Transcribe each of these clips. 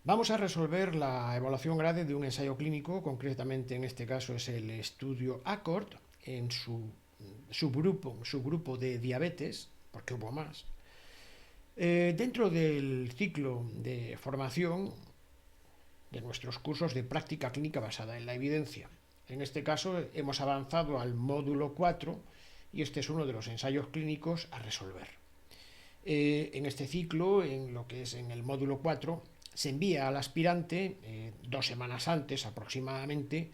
Vamos a resolver la evaluación grade de un ensayo clínico, concretamente en este caso es el estudio ACCORD, en su subgrupo de diabetes, porque hubo más. Dentro del ciclo de formación de nuestros cursos de práctica clínica basada en la evidencia. En este caso hemos avanzado al módulo 4 y este es uno de los ensayos clínicos a resolver. En este ciclo, en lo que es en el módulo 4, se envía al aspirante 2 semanas antes aproximadamente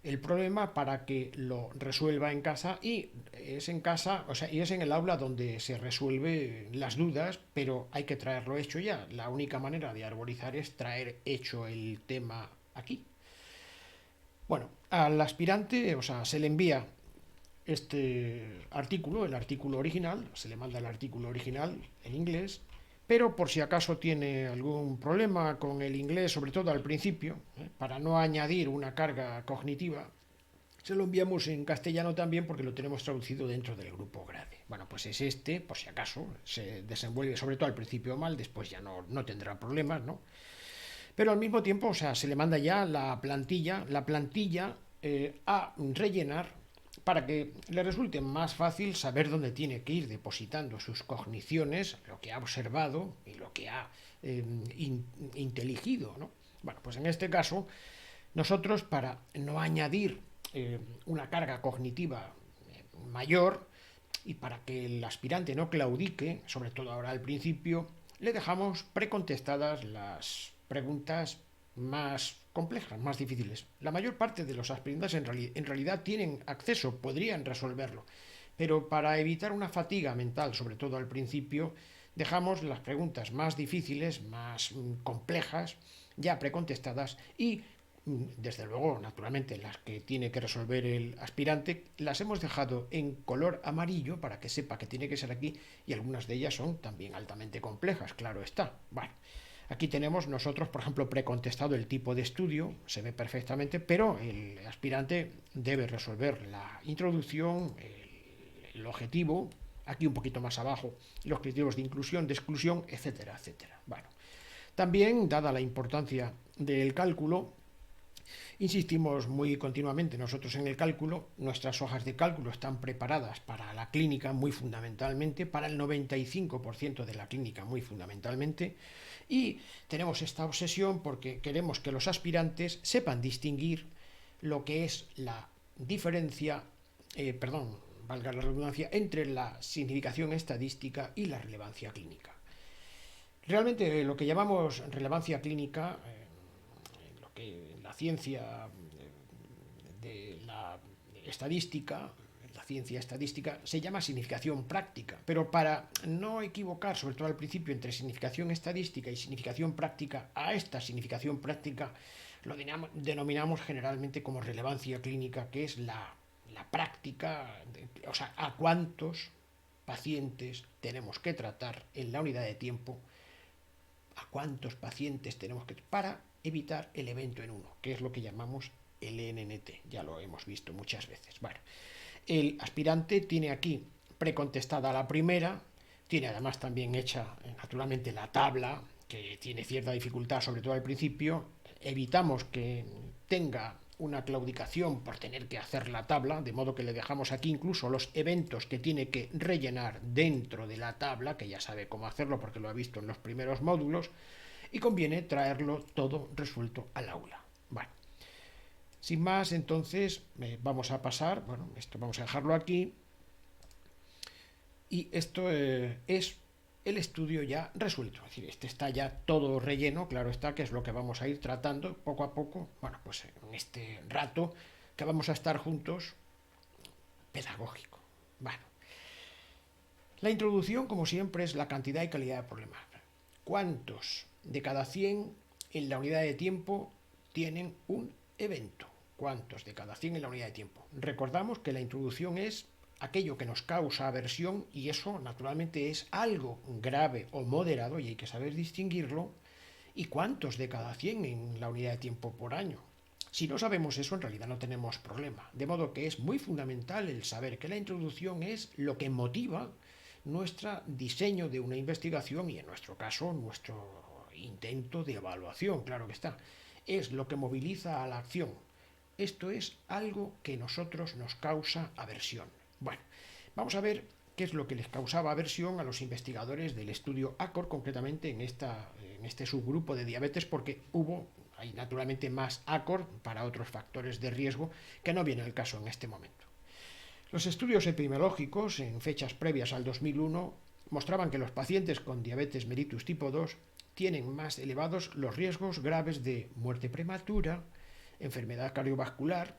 el problema para que lo resuelva en casa, y es en casa, o sea, y es en el aula donde se resuelven las dudas, pero hay que traerlo hecho ya. La única manera de arborizar es traer hecho el tema aquí. Bueno, al aspirante, o sea, se le envía este artículo, el artículo original, se le manda el artículo original en inglés, pero por si acaso tiene algún problema con el inglés, sobre todo al principio, para no añadir una carga cognitiva, se lo enviamos en castellano también porque lo tenemos traducido dentro del grupo grade. Bueno, pues es este, por si acaso, se desenvuelve sobre todo al principio mal, después ya no tendrá problemas, ¿no? Pero al mismo tiempo, o sea, se le manda ya la plantilla a rellenar para que le resulte más fácil saber dónde tiene que ir depositando sus cogniciones, lo que ha observado y lo que ha inteligido, ¿no? Bueno, pues en este caso, nosotros para no añadir una carga cognitiva mayor y para que el aspirante no claudique, sobre todo ahora al principio, le dejamos precontestadas las preguntas más complejas, más difíciles. La mayor parte de los aspirantes en realidad tienen acceso, podrían resolverlo, pero para evitar una fatiga mental, sobre todo al principio, dejamos las preguntas más difíciles, más complejas, ya precontestadas, y desde luego, naturalmente, las que tiene que resolver el aspirante, las hemos dejado en color amarillo para que sepa que tiene que ser aquí, y algunas de ellas son también altamente complejas, claro está. Bueno, aquí tenemos nosotros, por ejemplo, precontestado el tipo de estudio, se ve perfectamente, pero el aspirante debe resolver la introducción, el objetivo, aquí un poquito más abajo, los criterios de inclusión, de exclusión, etcétera, etcétera. Bueno, también, dada la importancia del cálculo, insistimos muy continuamente nosotros en el cálculo. Nuestras hojas de cálculo están preparadas para la clínica muy fundamentalmente, para el 95% de la clínica muy fundamentalmente, y tenemos esta obsesión porque queremos que los aspirantes sepan distinguir lo que es la diferencia, valga la redundancia, entre la significación estadística y la relevancia clínica. Realmente lo que llamamos relevancia clínica, lo que la ciencia de la estadística, la ciencia estadística, se llama significación práctica, pero para no equivocar, sobre todo al principio, entre significación estadística y significación práctica, a esta significación práctica lo denominamos generalmente como relevancia clínica, que es la práctica, o sea, a cuántos pacientes tenemos que tratar en la unidad de tiempo, a cuántos pacientes tenemos que para evitar el evento en uno, que es lo que llamamos el NNT, ya lo hemos visto muchas veces. Bueno, el aspirante tiene aquí precontestada la primera, tiene además también hecha naturalmente la tabla, que tiene cierta dificultad, sobre todo al principio. Evitamos que tenga una claudicación por tener que hacer la tabla, de modo que le dejamos aquí incluso los eventos que tiene que rellenar dentro de la tabla, que ya sabe cómo hacerlo porque lo ha visto en los primeros módulos, y conviene traerlo todo resuelto al aula. Bueno, sin más, entonces vamos a pasar, bueno, esto vamos a dejarlo aquí, y esto es el estudio ya resuelto, es decir, este está ya todo relleno, claro está, que es lo que vamos a ir tratando poco a poco, bueno, pues en este rato que vamos a estar juntos, pedagógico. Bueno, la introducción, como siempre, es la cantidad y calidad de problemas. ¿Cuántos de cada 100 en la unidad de tiempo tienen un evento? ¿Cuántos de cada 100 en la unidad de tiempo? Recordamos que la introducción es aquello que nos causa aversión, y eso naturalmente es algo grave o moderado y hay que saber distinguirlo. ¿Y cuántos de cada 100 en la unidad de tiempo por año? Si no sabemos eso, en realidad no tenemos problema. De modo que es muy fundamental el saber que la introducción es lo que motiva nuestro diseño de una investigación y, en nuestro caso, nuestro intento de evaluación, claro que está. Es lo que moviliza a la acción. Esto es algo que nosotros nos causa aversión. Bueno, vamos a ver qué es lo que les causaba aversión a los investigadores del estudio ACOR, concretamente en este subgrupo de diabetes, porque hay naturalmente más ACOR para otros factores de riesgo que no viene al caso en este momento. Los estudios epidemiológicos en fechas previas al 2001 mostraban que los pacientes con diabetes mellitus tipo 2 tienen más elevados los riesgos graves de muerte prematura, enfermedad cardiovascular,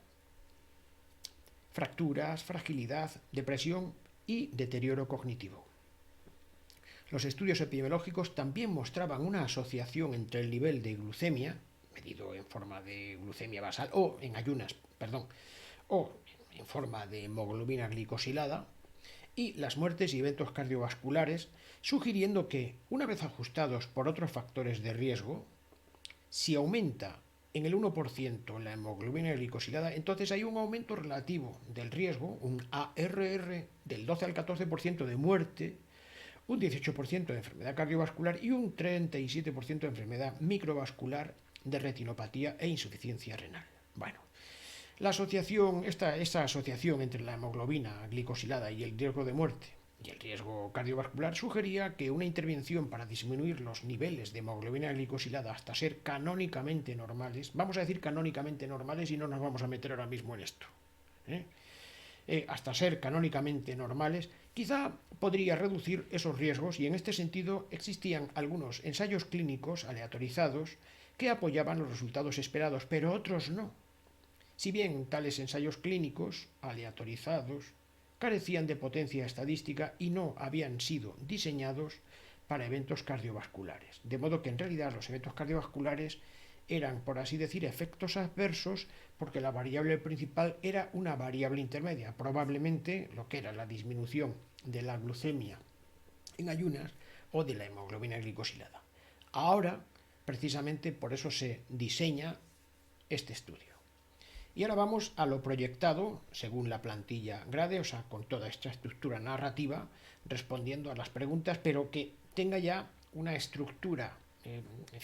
fracturas, fragilidad, depresión y deterioro cognitivo. Los estudios epidemiológicos también mostraban una asociación entre el nivel de glucemia, medido en forma de glucemia basal, o en forma de hemoglobina glicosilada, y las muertes y eventos cardiovasculares, sugiriendo que, una vez ajustados por otros factores de riesgo, si aumenta en el 1% la hemoglobina glicosilada, entonces hay un aumento relativo del riesgo, un ARR del 12 al 14% de muerte, un 18% de enfermedad cardiovascular y un 37% de enfermedad microvascular de retinopatía e insuficiencia renal. Bueno, esta asociación entre la hemoglobina glicosilada y el riesgo de muerte y el riesgo cardiovascular sugería que una intervención para disminuir los niveles de hemoglobina glicosilada hasta ser canónicamente normales, vamos a decir canónicamente normales y no nos vamos a meter ahora mismo en esto, hasta ser canónicamente normales, quizá podría reducir esos riesgos, y en este sentido existían algunos ensayos clínicos aleatorizados que apoyaban los resultados esperados, pero otros no. Si bien tales ensayos clínicos aleatorizados carecían de potencia estadística y no habían sido diseñados para eventos cardiovasculares, de modo que en realidad los eventos cardiovasculares eran, por así decir, efectos adversos, porque la variable principal era una variable intermedia, probablemente lo que era la disminución de la glucemia en ayunas o de la hemoglobina glicosilada. Ahora, precisamente por eso se diseña este estudio. Y ahora vamos a lo proyectado según la plantilla GRADE, o sea, con toda esta estructura narrativa, respondiendo a las preguntas, pero que tenga ya una estructura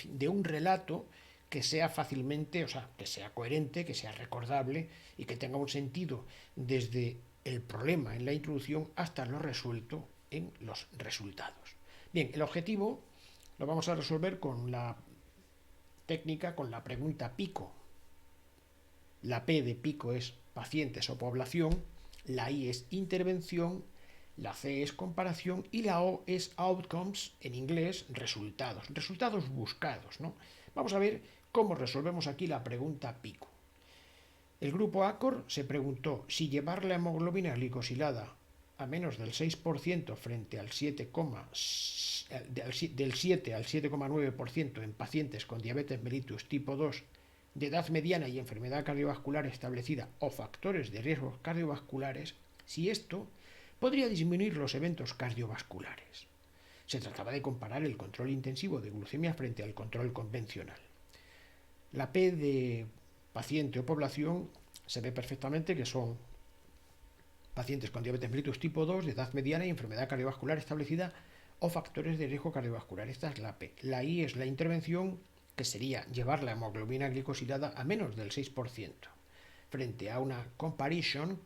de un relato que sea fácilmente, o sea, que sea coherente, que sea recordable y que tenga un sentido desde el problema en la introducción hasta lo resuelto en los resultados. Bien, el objetivo lo vamos a resolver con la técnica, con la pregunta PICO. La P de PICO es pacientes o población, la I es intervención, la C es comparación y la O es outcomes, en inglés, resultados buscados, ¿no? Vamos a ver cómo resolvemos aquí la pregunta PICO. El grupo ACOR se preguntó si llevar la hemoglobina glicosilada a menos del 6% frente al del 7 al 7,9% en pacientes con diabetes mellitus tipo 2 de edad mediana y enfermedad cardiovascular establecida o factores de riesgos cardiovasculares, si esto podría disminuir los eventos cardiovasculares. Se trataba de comparar el control intensivo de glucemia frente al control convencional. La P de paciente o población se ve perfectamente que son pacientes con diabetes mellitus tipo 2 de edad mediana y enfermedad cardiovascular establecida o factores de riesgo cardiovascular. Esta es la P. La I es la intervención, que sería llevar la hemoglobina glicosilada a menos del 6%, frente a una comparación,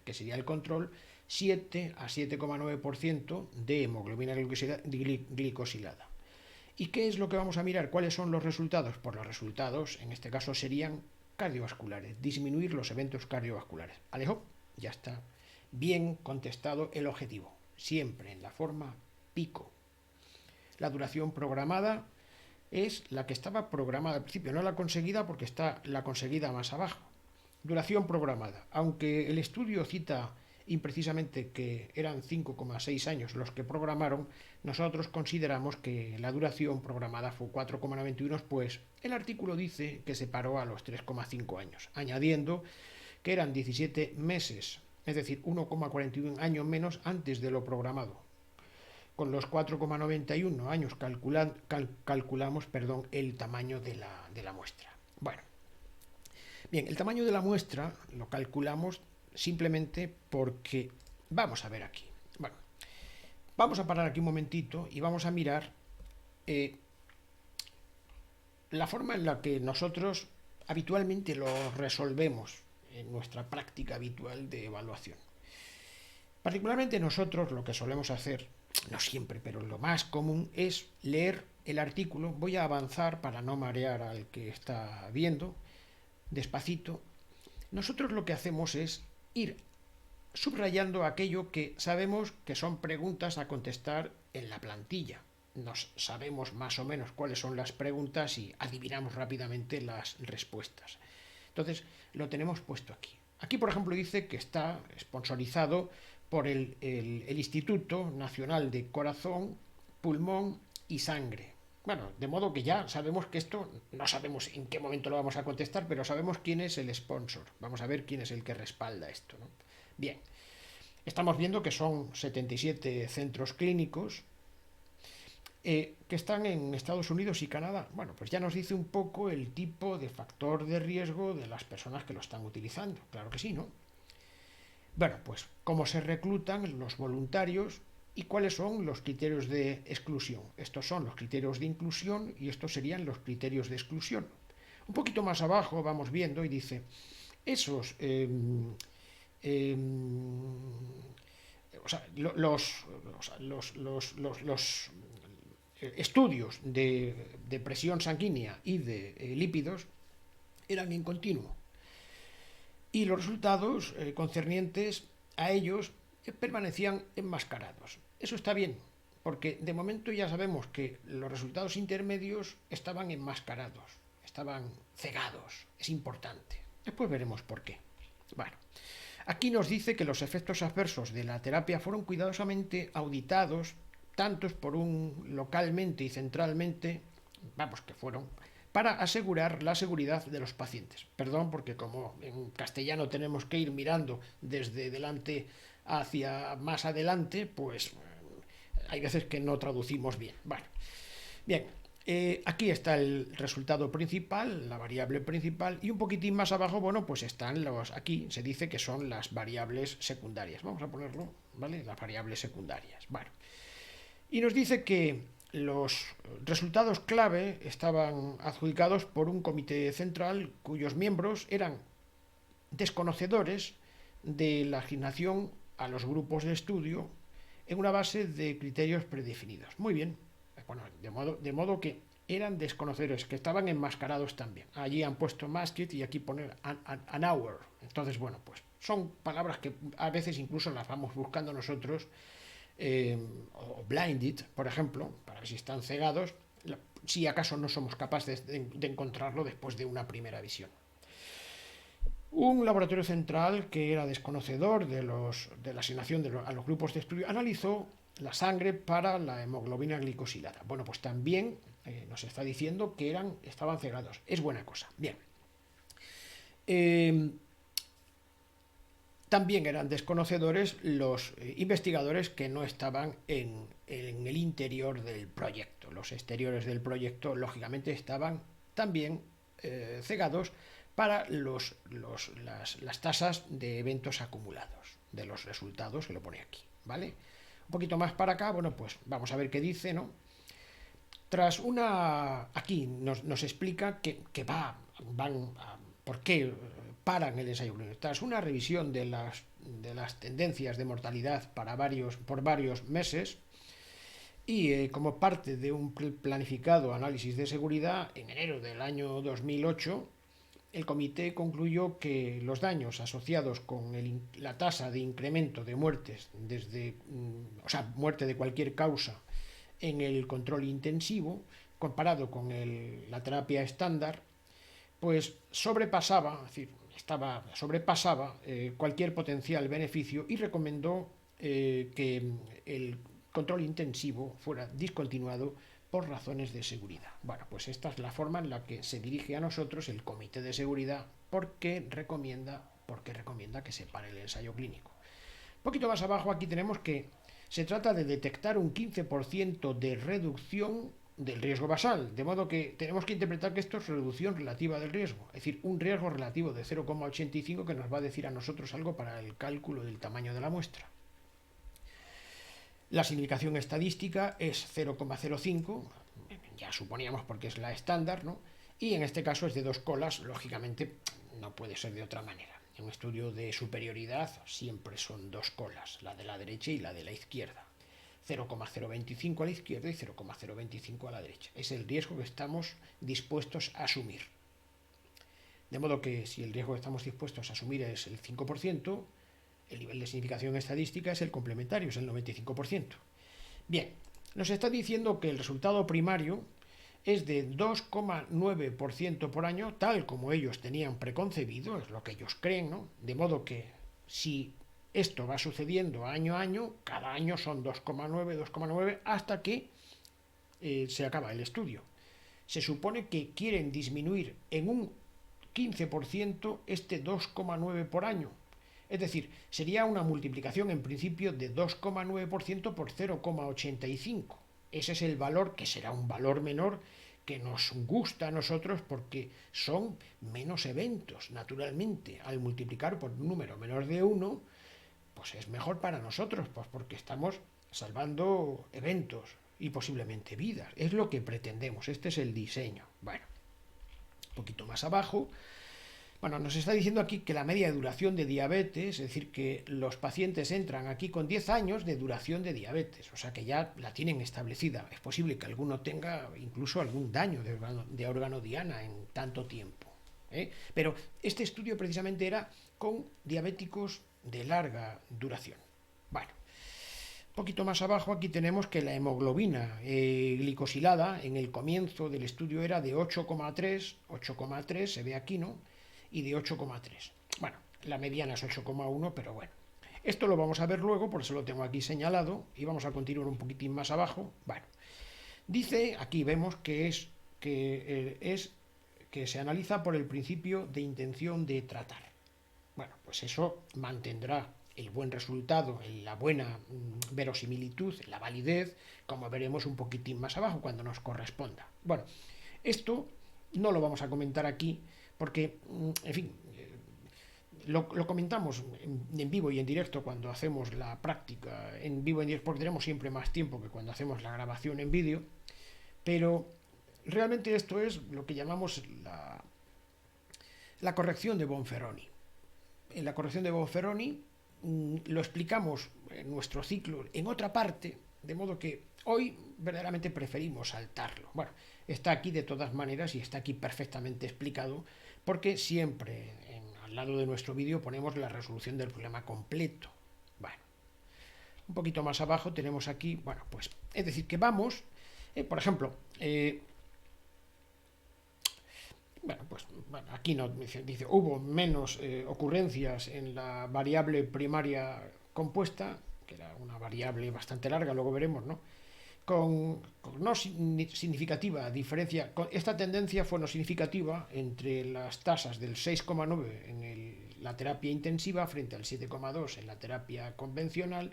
que sería el control, 7 a 7,9% de hemoglobina glicosilada. ¿Y qué es lo que vamos a mirar? ¿Cuáles son los resultados? Pues los resultados, en este caso, serían cardiovasculares, disminuir los eventos cardiovasculares. Alejo, ya está bien contestado el objetivo, siempre en la forma PICO. La duración programada es la que estaba programada al principio, no la conseguida porque está la conseguida más abajo. Duración programada. Aunque el estudio cita imprecisamente que eran 5,6 años los que programaron, nosotros consideramos que la duración programada fue 4,91, pues el artículo dice que se paró a los 3,5 años, añadiendo que eran 17 meses, es decir, 1,41 años menos antes de lo programado. Con los 4,91 años calculamos el tamaño de la muestra. Bueno, bien, el tamaño de la muestra lo calculamos simplemente porque, vamos a ver aquí. Bueno, vamos a parar aquí un momentito y vamos a mirar la forma en la que nosotros habitualmente lo resolvemos en nuestra práctica habitual de evaluación. Particularmente nosotros lo que solemos hacer, no siempre, pero lo más común es leer el artículo. Voy a avanzar para no marear al que está viendo, despacito. Nosotros lo que hacemos es ir subrayando aquello que sabemos que son preguntas a contestar en la plantilla. Nos sabemos más o menos cuáles son las preguntas y adivinamos rápidamente las respuestas. Entonces, lo tenemos puesto aquí. Aquí, por ejemplo, dice que está sponsorizado por el Instituto Nacional de Corazón, Pulmón y Sangre. Bueno, de modo que ya sabemos que esto, no sabemos en qué momento lo vamos a contestar, pero sabemos quién es el sponsor. Vamos a ver quién es el que respalda esto, ¿no? Bien, estamos viendo que son 77 centros clínicos que están en Estados Unidos y Canadá. Bueno, pues ya nos dice un poco el tipo de factor de riesgo de las personas que lo están utilizando. Claro que sí, ¿no? Bueno, pues cómo se reclutan los voluntarios y cuáles son los criterios de exclusión. Estos son los criterios de inclusión y estos serían los criterios de exclusión. Un poquito más abajo vamos viendo y dice, esos los estudios de presión sanguínea y de lípidos eran en continuo. Y los resultados concernientes a ellos permanecían enmascarados. Eso está bien, porque de momento ya sabemos que los resultados intermedios estaban enmascarados, estaban cegados. Es importante. Después veremos por qué. Bueno, aquí nos dice que los efectos adversos de la terapia fueron cuidadosamente auditados, tantos por un localmente y centralmente, vamos, que fueron para asegurar la seguridad de los pacientes. Perdón, porque como en castellano tenemos que ir mirando desde delante hacia más adelante, pues hay veces que no traducimos bien. Bueno, bien, aquí está el resultado principal, la variable principal, y un poquitín más abajo, bueno, pues están aquí se dice que son las variables secundarias. Vamos a ponerlo, ¿vale? Las variables secundarias. Bueno, y nos dice que los resultados clave estaban adjudicados por un comité central cuyos miembros eran desconocedores de la asignación a los grupos de estudio en una base de criterios predefinidos. Muy bien, bueno, de modo que eran desconocedores, que estaban enmascarados también. Allí han puesto masked y aquí poner an hour. Entonces, bueno, pues son palabras que a veces incluso las vamos buscando nosotros, o blinded, por ejemplo, para ver si están cegados, si acaso no somos capaces de encontrarlo después de una primera visión. Un laboratorio central que era desconocedor de la asignación a los grupos de estudio analizó la sangre para la hemoglobina glicosilada. Bueno, pues también nos está diciendo que estaban cegados. Es buena cosa. Bien. También eran desconocedores los investigadores que no estaban en el interior del proyecto. Los exteriores del proyecto, lógicamente, estaban también cegados para las tasas de eventos acumulados, de los resultados que lo pone aquí, ¿vale? Un poquito más para acá, bueno, pues vamos a ver qué dice, ¿no? Aquí nos explica que por qué paran el ensayo clínico. Tras una revisión de las tendencias de mortalidad por varios meses y como parte de un planificado análisis de seguridad, en enero del año 2008, el comité concluyó que los daños asociados con la tasa de incremento de muertes, muerte de cualquier causa en el control intensivo, comparado con la terapia estándar, pues sobrepasaba cualquier potencial beneficio y recomendó que el control intensivo fuera discontinuado por razones de seguridad. Bueno, pues esta es la forma en la que se dirige a nosotros el comité de seguridad porque recomienda que se pare el ensayo clínico. Un poquito más abajo aquí tenemos que se trata de detectar un 15% de reducción del riesgo basal, de modo que tenemos que interpretar que esto es reducción relativa del riesgo, es decir, un riesgo relativo de 0,85 que nos va a decir a nosotros algo para el cálculo del tamaño de la muestra. La significación estadística es 0,05, ya suponíamos porque es la estándar, ¿no? y en este caso es de 2 colas, lógicamente no puede ser de otra manera. En un estudio de superioridad siempre son 2 colas, la de la derecha y la de la izquierda. 0,025 a la izquierda y 0,025 a la derecha. Es el riesgo que estamos dispuestos a asumir. De modo que si el riesgo que estamos dispuestos a asumir es el 5%, el nivel de significación estadística es el complementario, es el 95%. Bien, nos está diciendo que el resultado primario es de 2,9% por año, tal como ellos tenían preconcebido, es lo que ellos creen, ¿no? De modo que si esto va sucediendo año a año, cada año son 2,9, 2,9, hasta que se acaba el estudio. Se supone que quieren disminuir en un 15% este 2,9 por año. Es decir, sería una multiplicación en principio de 2,9% por 0,85. Ese es el valor, que será un valor menor, que nos gusta a nosotros porque son menos eventos, naturalmente. Al multiplicar por un número menor de 1, pues es mejor para nosotros, pues porque estamos salvando eventos y posiblemente vidas. Es lo que pretendemos, este es el diseño. Bueno, un poquito más abajo, bueno, nos está diciendo aquí que la media de duración de diabetes, es decir, que los pacientes entran aquí con 10 años de duración de diabetes, o sea que ya la tienen establecida. Es posible que alguno tenga incluso algún daño de órgano diana en tanto tiempo, ¿eh? Pero este estudio precisamente era con diabéticos de larga duración. Bueno, un poquito más abajo aquí tenemos que la hemoglobina glicosilada en el comienzo del estudio era de 8,3, se ve aquí, ¿no? Y de 8,3. Bueno, la mediana es 8,1, pero bueno. Esto lo vamos a ver luego, por eso lo tengo aquí señalado, y vamos a continuar un poquitín más abajo. Bueno, dice, aquí vemos que que se analiza por el principio de intención de tratar. Bueno, pues eso mantendrá el buen resultado, la buena verosimilitud, la validez, como veremos un poquitín más abajo cuando nos corresponda. Bueno, esto no lo vamos a comentar aquí porque, en fin, lo comentamos en vivo y en directo cuando hacemos la práctica en vivo y en directo, porque tenemos siempre más tiempo que cuando hacemos la grabación en vídeo, pero realmente esto es lo que llamamos la corrección de Bonferroni. En la corrección de Bonferroni lo explicamos en nuestro ciclo en otra parte, de modo que hoy verdaderamente preferimos saltarlo. Bueno, está aquí de todas maneras y está aquí perfectamente explicado, porque siempre al lado de nuestro vídeo ponemos la resolución del problema completo. Bueno, un poquito más abajo tenemos aquí, bueno, pues es decir que vamos, por ejemplo, bueno, pues bueno, aquí no dice hubo menos ocurrencias en la variable primaria compuesta, que era una variable bastante larga, luego veremos, ¿no? Con no significativa diferencia, esta tendencia fue no significativa entre las tasas del 6,9 en la terapia intensiva frente al 7,2 en la terapia convencional,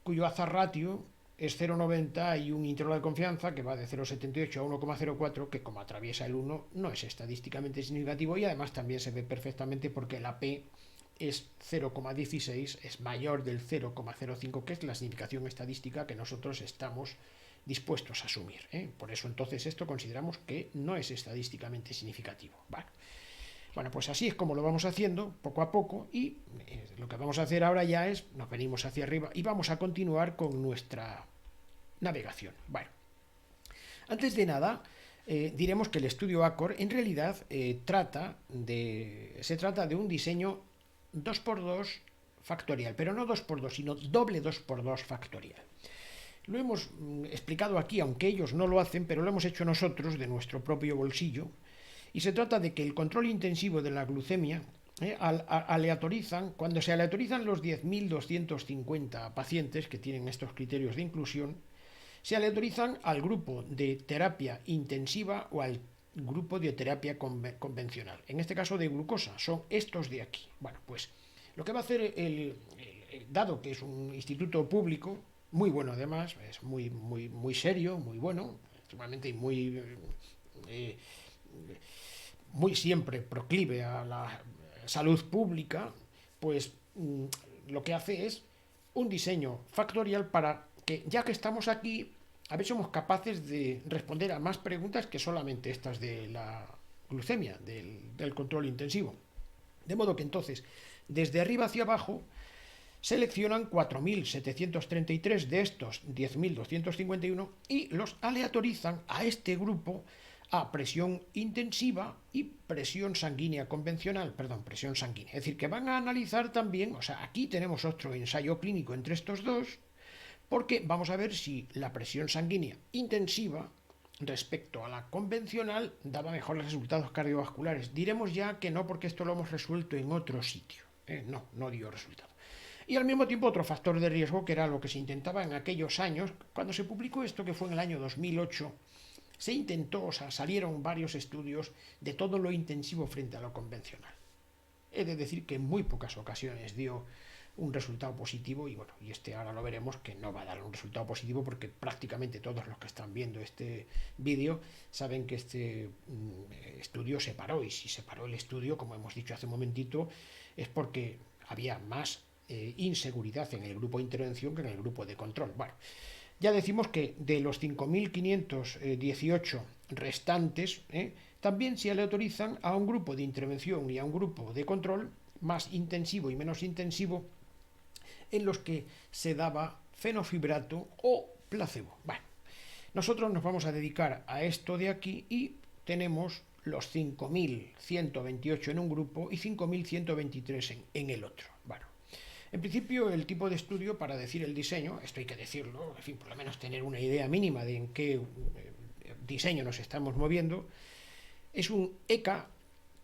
cuyo hazard ratio es 0,90 y un intervalo de confianza que va de 0,78 a 1,04, que como atraviesa el 1 no es estadísticamente significativo, y además también se ve perfectamente porque la P es 0,16, es mayor del 0,05, que es la significación estadística que nosotros estamos dispuestos a asumir, ¿eh? Por eso entonces esto consideramos que no es estadísticamente significativo. Bueno, pues así es como lo vamos haciendo poco a poco, y lo que vamos a hacer ahora ya es, nos venimos hacia arriba y vamos a continuar con nuestra navegación. Bueno, antes de nada, diremos que el estudio ACOR en realidad se trata de un diseño 2x2 factorial, pero no 2x2, sino doble 2x2 factorial. Lo hemos explicado aquí, aunque ellos no lo hacen, pero lo hemos hecho nosotros de nuestro propio bolsillo, y se trata de que el control intensivo de la glucemia cuando se aleatorizan los 10.250 pacientes que tienen estos criterios de inclusión, se aleatorizan al grupo de terapia intensiva o al grupo de terapia convencional. En este caso de glucosa, son estos de aquí. Bueno, pues lo que va a hacer dado que es un instituto público, muy bueno además, es muy serio, muy bueno, extremadamente muy siempre proclive a la salud pública, pues lo que hace es un diseño factorial para que, ya que estamos aquí, a ver si somos capaces de responder a más preguntas que solamente estas de la glucemia, del control intensivo. De modo que entonces, desde arriba hacia abajo, seleccionan 4.733 de estos 10.251 y los aleatorizan a este grupo a presión intensiva y presión sanguínea convencional, presión sanguínea. Es decir, que van a analizar también, o sea, aquí tenemos otro ensayo clínico entre estos dos, porque vamos a ver si la presión sanguínea intensiva respecto a la convencional daba mejores resultados cardiovasculares. Diremos ya que no, porque esto lo hemos resuelto en otro sitio. No dio resultado. Y al mismo tiempo otro factor de riesgo, que era lo que se intentaba en aquellos años, cuando se publicó esto, que fue en el año 2008, se intentó, o sea, salieron varios estudios de todo lo intensivo frente a lo convencional. He de decir que en muy pocas ocasiones dio un resultado positivo y bueno, y este ahora lo veremos que no va a dar un resultado positivo, porque prácticamente todos los que están viendo este vídeo saben que este estudio se paró, y si se paró el estudio, como hemos dicho hace un momentito, es porque había más inseguridad en el grupo de intervención que en el grupo de control. Bueno, ya decimos que de los 5.518 restantes, también se le autorizan a un grupo de intervención y a un grupo de control, más intensivo y menos intensivo, en los que se daba fenofibrato o placebo. Bueno, nosotros nos vamos a dedicar a esto de aquí y tenemos los 5.128 en un grupo y 5.123 en el otro. Bueno, en principio el tipo de estudio, para decir el diseño, esto hay que decirlo, en fin, por lo menos tener una idea mínima de en qué diseño nos estamos moviendo, es un ECA,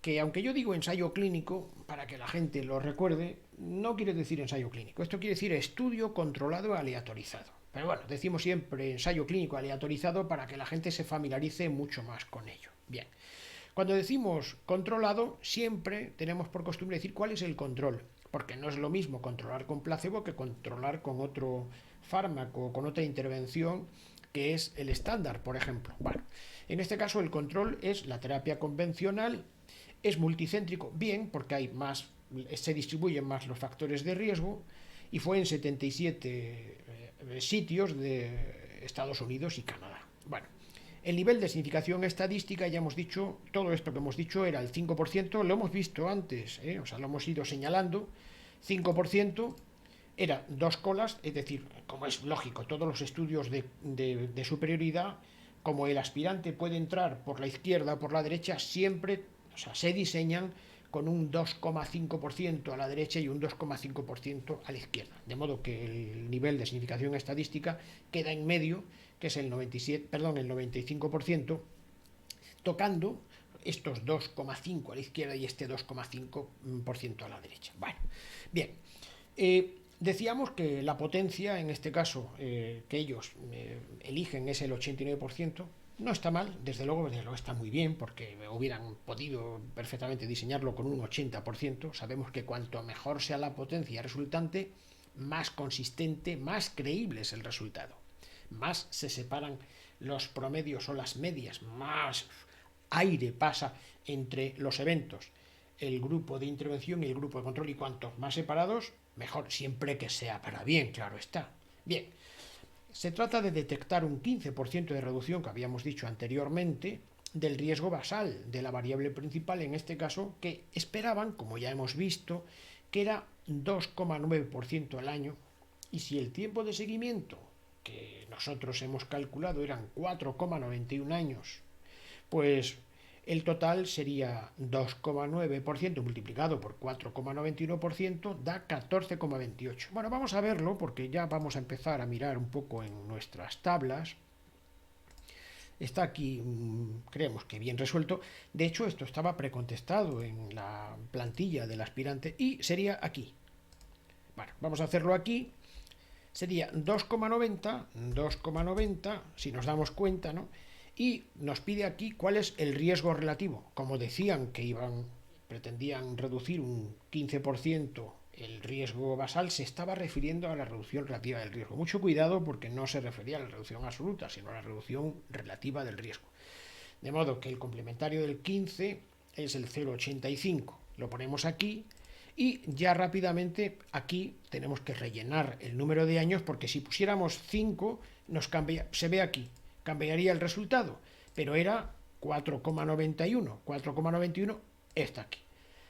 que aunque yo digo ensayo clínico, para que la gente lo recuerde, no quiere decir ensayo clínico, esto quiere decir estudio controlado aleatorizado. Pero bueno, decimos siempre ensayo clínico aleatorizado para que la gente se familiarice mucho más con ello. Bien, cuando decimos controlado, siempre tenemos por costumbre decir cuál es el control, porque no es lo mismo controlar con placebo que controlar con otro fármaco, con otra intervención que es el estándar, por ejemplo. Bueno, en este caso el control es la terapia convencional. Es multicéntrico, bien, porque hay más, se distribuyen más los factores de riesgo, y fue en 77 sitios de Estados Unidos y Canadá. Bueno, el nivel de significación estadística, ya hemos dicho, todo esto que hemos dicho era el 5%, lo hemos visto antes, o sea, lo hemos ido señalando, 5% era 2 colas, es decir, como es lógico, todos los estudios de superioridad, como el aspirante puede entrar por la izquierda o por la derecha, siempre, o sea, se diseñan con un 2,5% a la derecha y un 2,5% a la izquierda. De modo que el nivel de significación estadística queda en medio, que es el 95%, tocando estos 2,5 a la izquierda y este 2,5% a la derecha. Bueno, bien. Decíamos que la potencia, en este caso, que ellos eligen es el 89%. No está mal, desde luego está muy bien, porque hubieran podido perfectamente diseñarlo con un 80%. Sabemos que cuanto mejor sea la potencia resultante, más consistente, más creíble es el resultado. Más se separan los promedios o las medias, más aire pasa entre los eventos, el grupo de intervención y el grupo de control, y cuantos más separados, mejor, siempre que sea para bien, claro está. Bien, se trata de detectar un 15% de reducción, que habíamos dicho anteriormente, del riesgo basal de la variable principal, en este caso, que esperaban, como ya hemos visto, que era 2,9% al año, y si el tiempo de seguimiento que nosotros hemos calculado eran 4,91 años, pues el total sería 2,9% multiplicado por 4,91%, da 14,28. Bueno, vamos a verlo, porque ya vamos a empezar a mirar un poco en nuestras tablas. Está aquí, creemos que bien resuelto. De hecho, esto estaba precontestado en la plantilla del aspirante y sería aquí. Bueno, vamos a hacerlo aquí. Sería 2,90, si nos damos cuenta, ¿no? Y nos pide aquí cuál es el riesgo relativo. Como decían que pretendían reducir un 15% el riesgo basal, se estaba refiriendo a la reducción relativa del riesgo. Mucho cuidado, porque no se refería a la reducción absoluta, sino a la reducción relativa del riesgo. De modo que el complementario del 15 es el 0,85. Lo ponemos aquí Y ya rápidamente aquí tenemos que rellenar el número de años, porque si pusiéramos 5, se ve aquí, cambiaría el resultado, pero era 4,91. 4,91 está aquí.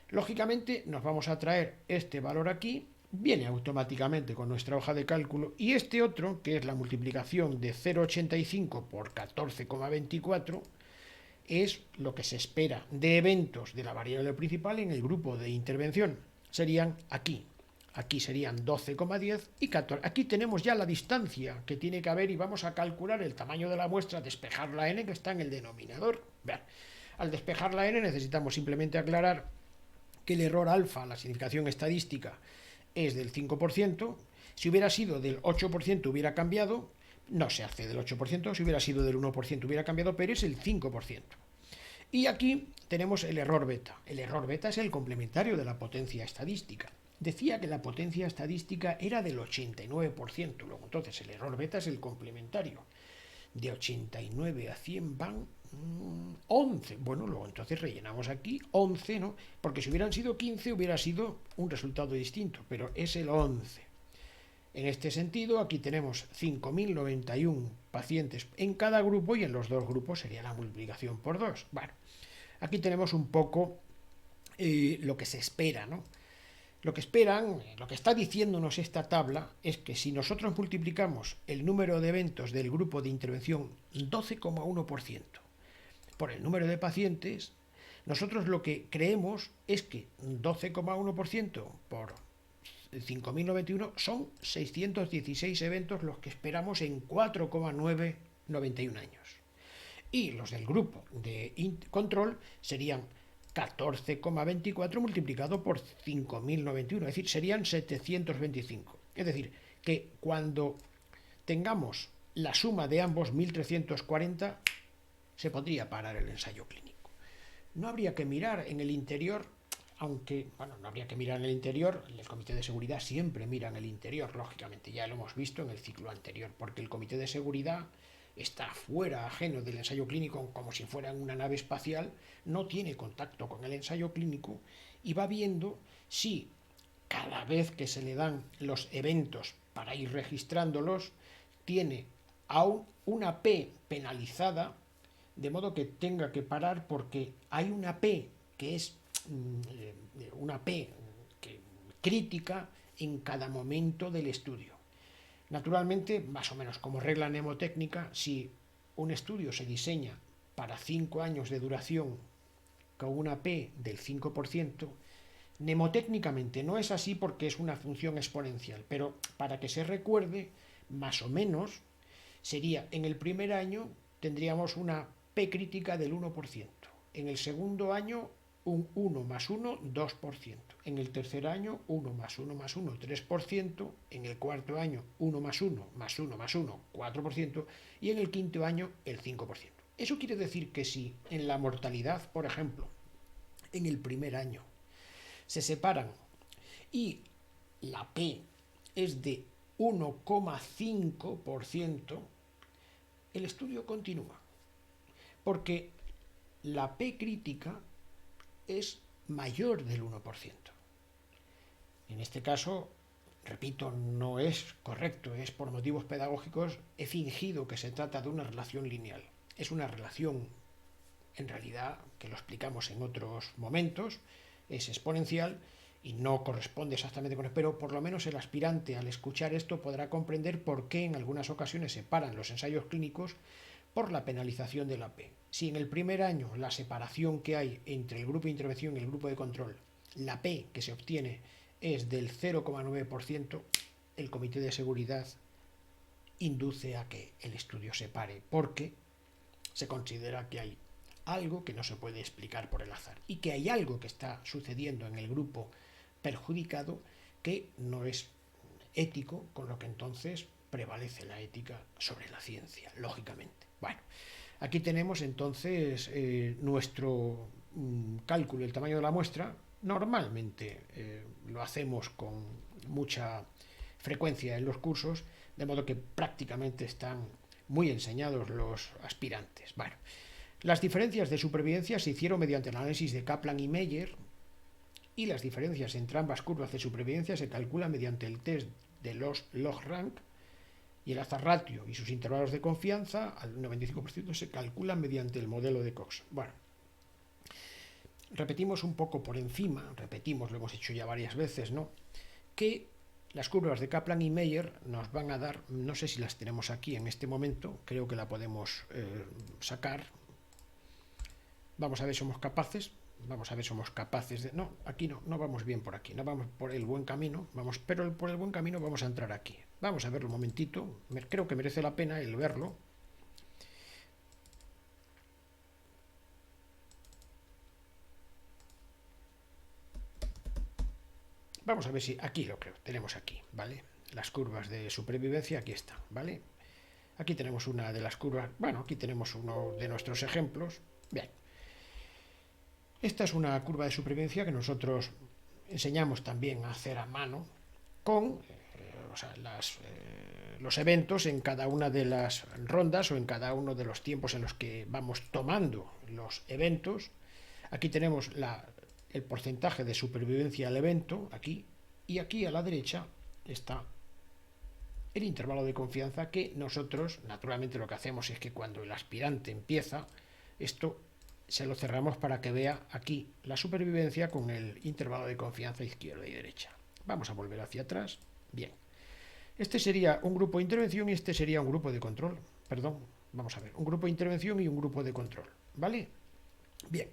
Lógicamente nos vamos a traer este valor aquí, viene automáticamente con nuestra hoja de cálculo, y este otro, que es la multiplicación de 0,85 por 14,24, es lo que se espera de eventos de la variable principal en el grupo de intervención. Serían aquí. Aquí serían 12,10 y 14. Aquí tenemos ya la distancia que tiene que haber y vamos a calcular el tamaño de la muestra, despejar la n que está en el denominador. Vean, al despejar la n necesitamos simplemente aclarar que el error alfa, la significación estadística, es del 5%. Si hubiera sido del 8% hubiera cambiado. No se hace del 8%, si hubiera sido del 1% hubiera cambiado, pero es el 5%. Y aquí tenemos el error beta. El error beta es el complementario de la potencia estadística. Decía que la potencia estadística era del 89%, luego entonces el error beta es el complementario. De 89 a 100 van 11. Bueno, luego entonces rellenamos aquí 11, ¿no? Porque si hubieran sido 15 hubiera sido un resultado distinto, pero es el 11. En este sentido, aquí tenemos 5.091 pacientes en cada grupo y en los dos grupos sería la multiplicación por 2. Bueno, aquí tenemos un poco lo que se espera, ¿no? Lo que esperan, lo que está diciéndonos esta tabla es que si nosotros multiplicamos el número de eventos del grupo de intervención 12,1% por el número de pacientes, nosotros lo que creemos es que 12,1% por 5.091 son 616 eventos los que esperamos en 4,991 años. Y los del grupo de control serían 14,24 multiplicado por 5.091, es decir, serían 725. Es decir, que cuando tengamos la suma de ambos, 1.340, se podría parar el ensayo clínico. No habría que mirar en el interior, aunque, bueno, no habría que mirar en el interior, el comité de seguridad siempre mira en el interior, lógicamente, ya lo hemos visto en el ciclo anterior, porque el comité de seguridad está fuera, ajeno del ensayo clínico, como si fuera una nave espacial, no tiene contacto con el ensayo clínico y va viendo si cada vez que se le dan los eventos para ir registrándolos, tiene aún una P penalizada, de modo que tenga que parar porque hay una P que es una P crítica en cada momento del estudio. Naturalmente, más o menos como regla mnemotécnica, si un estudio se diseña para 5 años de duración con una P del 5%, mnemotécnicamente no es así porque es una función exponencial, pero para que se recuerde, más o menos, sería en el primer año tendríamos una P crítica del 1%, en el segundo año un 1 más 1, 2%. En el tercer año, 1 más 1 más 1, 3%. En el cuarto año, 1 más 1 más 1 más 1, 4%. Y en el quinto año, el 5%. Eso quiere decir que si en la mortalidad, por ejemplo, en el primer año se separan y la P es de 1,5%, el estudio continúa. Porque la P crítica es mayor del 1%. En este caso, repito, no es correcto, es por motivos pedagógicos, he fingido que se trata de una relación lineal. Es una relación, en realidad, que lo explicamos en otros momentos, es exponencial y no corresponde exactamente con eso, pero por lo menos el aspirante al escuchar esto podrá comprender por qué en algunas ocasiones se paran los ensayos clínicos por la penalización de la P. Si en el primer año la separación que hay entre el grupo de intervención y el grupo de control, la P que se obtiene es del 0,9%, el comité de seguridad induce a que el estudio se pare, porque se considera que hay algo que no se puede explicar por el azar y que hay algo que está sucediendo en el grupo perjudicado que no es ético, con lo que entonces prevalece la ética sobre la ciencia, lógicamente. Bueno, aquí tenemos entonces nuestro cálculo del tamaño de la muestra. Normalmente lo hacemos con mucha frecuencia en los cursos, de modo que prácticamente están muy enseñados los aspirantes. Bueno, las diferencias de supervivencia se hicieron mediante el análisis de Kaplan y Meyer y las diferencias entre ambas curvas de supervivencia se calculan mediante el test de los log-rank, y el hazard ratio y sus intervalos de confianza al 95% se calculan mediante el modelo de Cox. Bueno, repetimos un poco por encima, lo hemos hecho ya varias veces, ¿no? Que las curvas de Kaplan y Meier nos van a dar, no sé si las tenemos aquí en este momento, creo que la podemos sacar. Vamos a ver si somos capaces. No, aquí no vamos bien por aquí, no vamos por el buen camino, pero por el buen camino vamos a entrar aquí. Vamos a verlo un momentito, creo que merece la pena el verlo. Vamos a ver si aquí lo creo, tenemos aquí, ¿vale? Las curvas de supervivencia, aquí están, ¿vale? Aquí tenemos una de las curvas, bueno, aquí tenemos uno de nuestros ejemplos. Bien. Esta es una curva de supervivencia que nosotros enseñamos también a hacer a mano con los eventos en cada una de las rondas o en cada uno de los tiempos en los que vamos tomando los eventos. Aquí tenemos el porcentaje de supervivencia al evento, aquí, y aquí a la derecha está el intervalo de confianza que nosotros, naturalmente lo que hacemos es que cuando el aspirante empieza, esto se lo cerramos para que vea aquí la supervivencia con el intervalo de confianza izquierda y derecha. Vamos a volver hacia atrás. Bien. Este sería un grupo de intervención y este sería un grupo de control. Perdón, vamos a ver. Un grupo de intervención y un grupo de control. ¿Vale? Bien.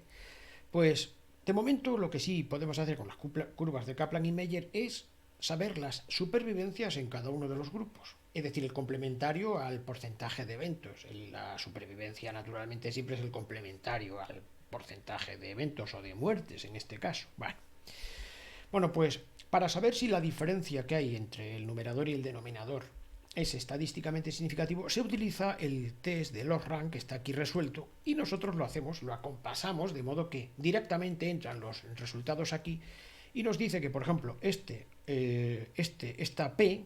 Pues de momento lo que sí podemos hacer con las curvas de Kaplan y Meier es saber las supervivencias en cada uno de los grupos. Es decir, el complementario al porcentaje de eventos. La supervivencia, naturalmente, siempre es el complementario al porcentaje de eventos o de muertes, en este caso. Bueno, pues para saber si la diferencia que hay entre el numerador y el denominador es estadísticamente significativo, se utiliza el test de log-rank que está aquí resuelto y nosotros lo hacemos, lo acompasamos de modo que directamente entran los resultados aquí y nos dice que, por ejemplo, esta P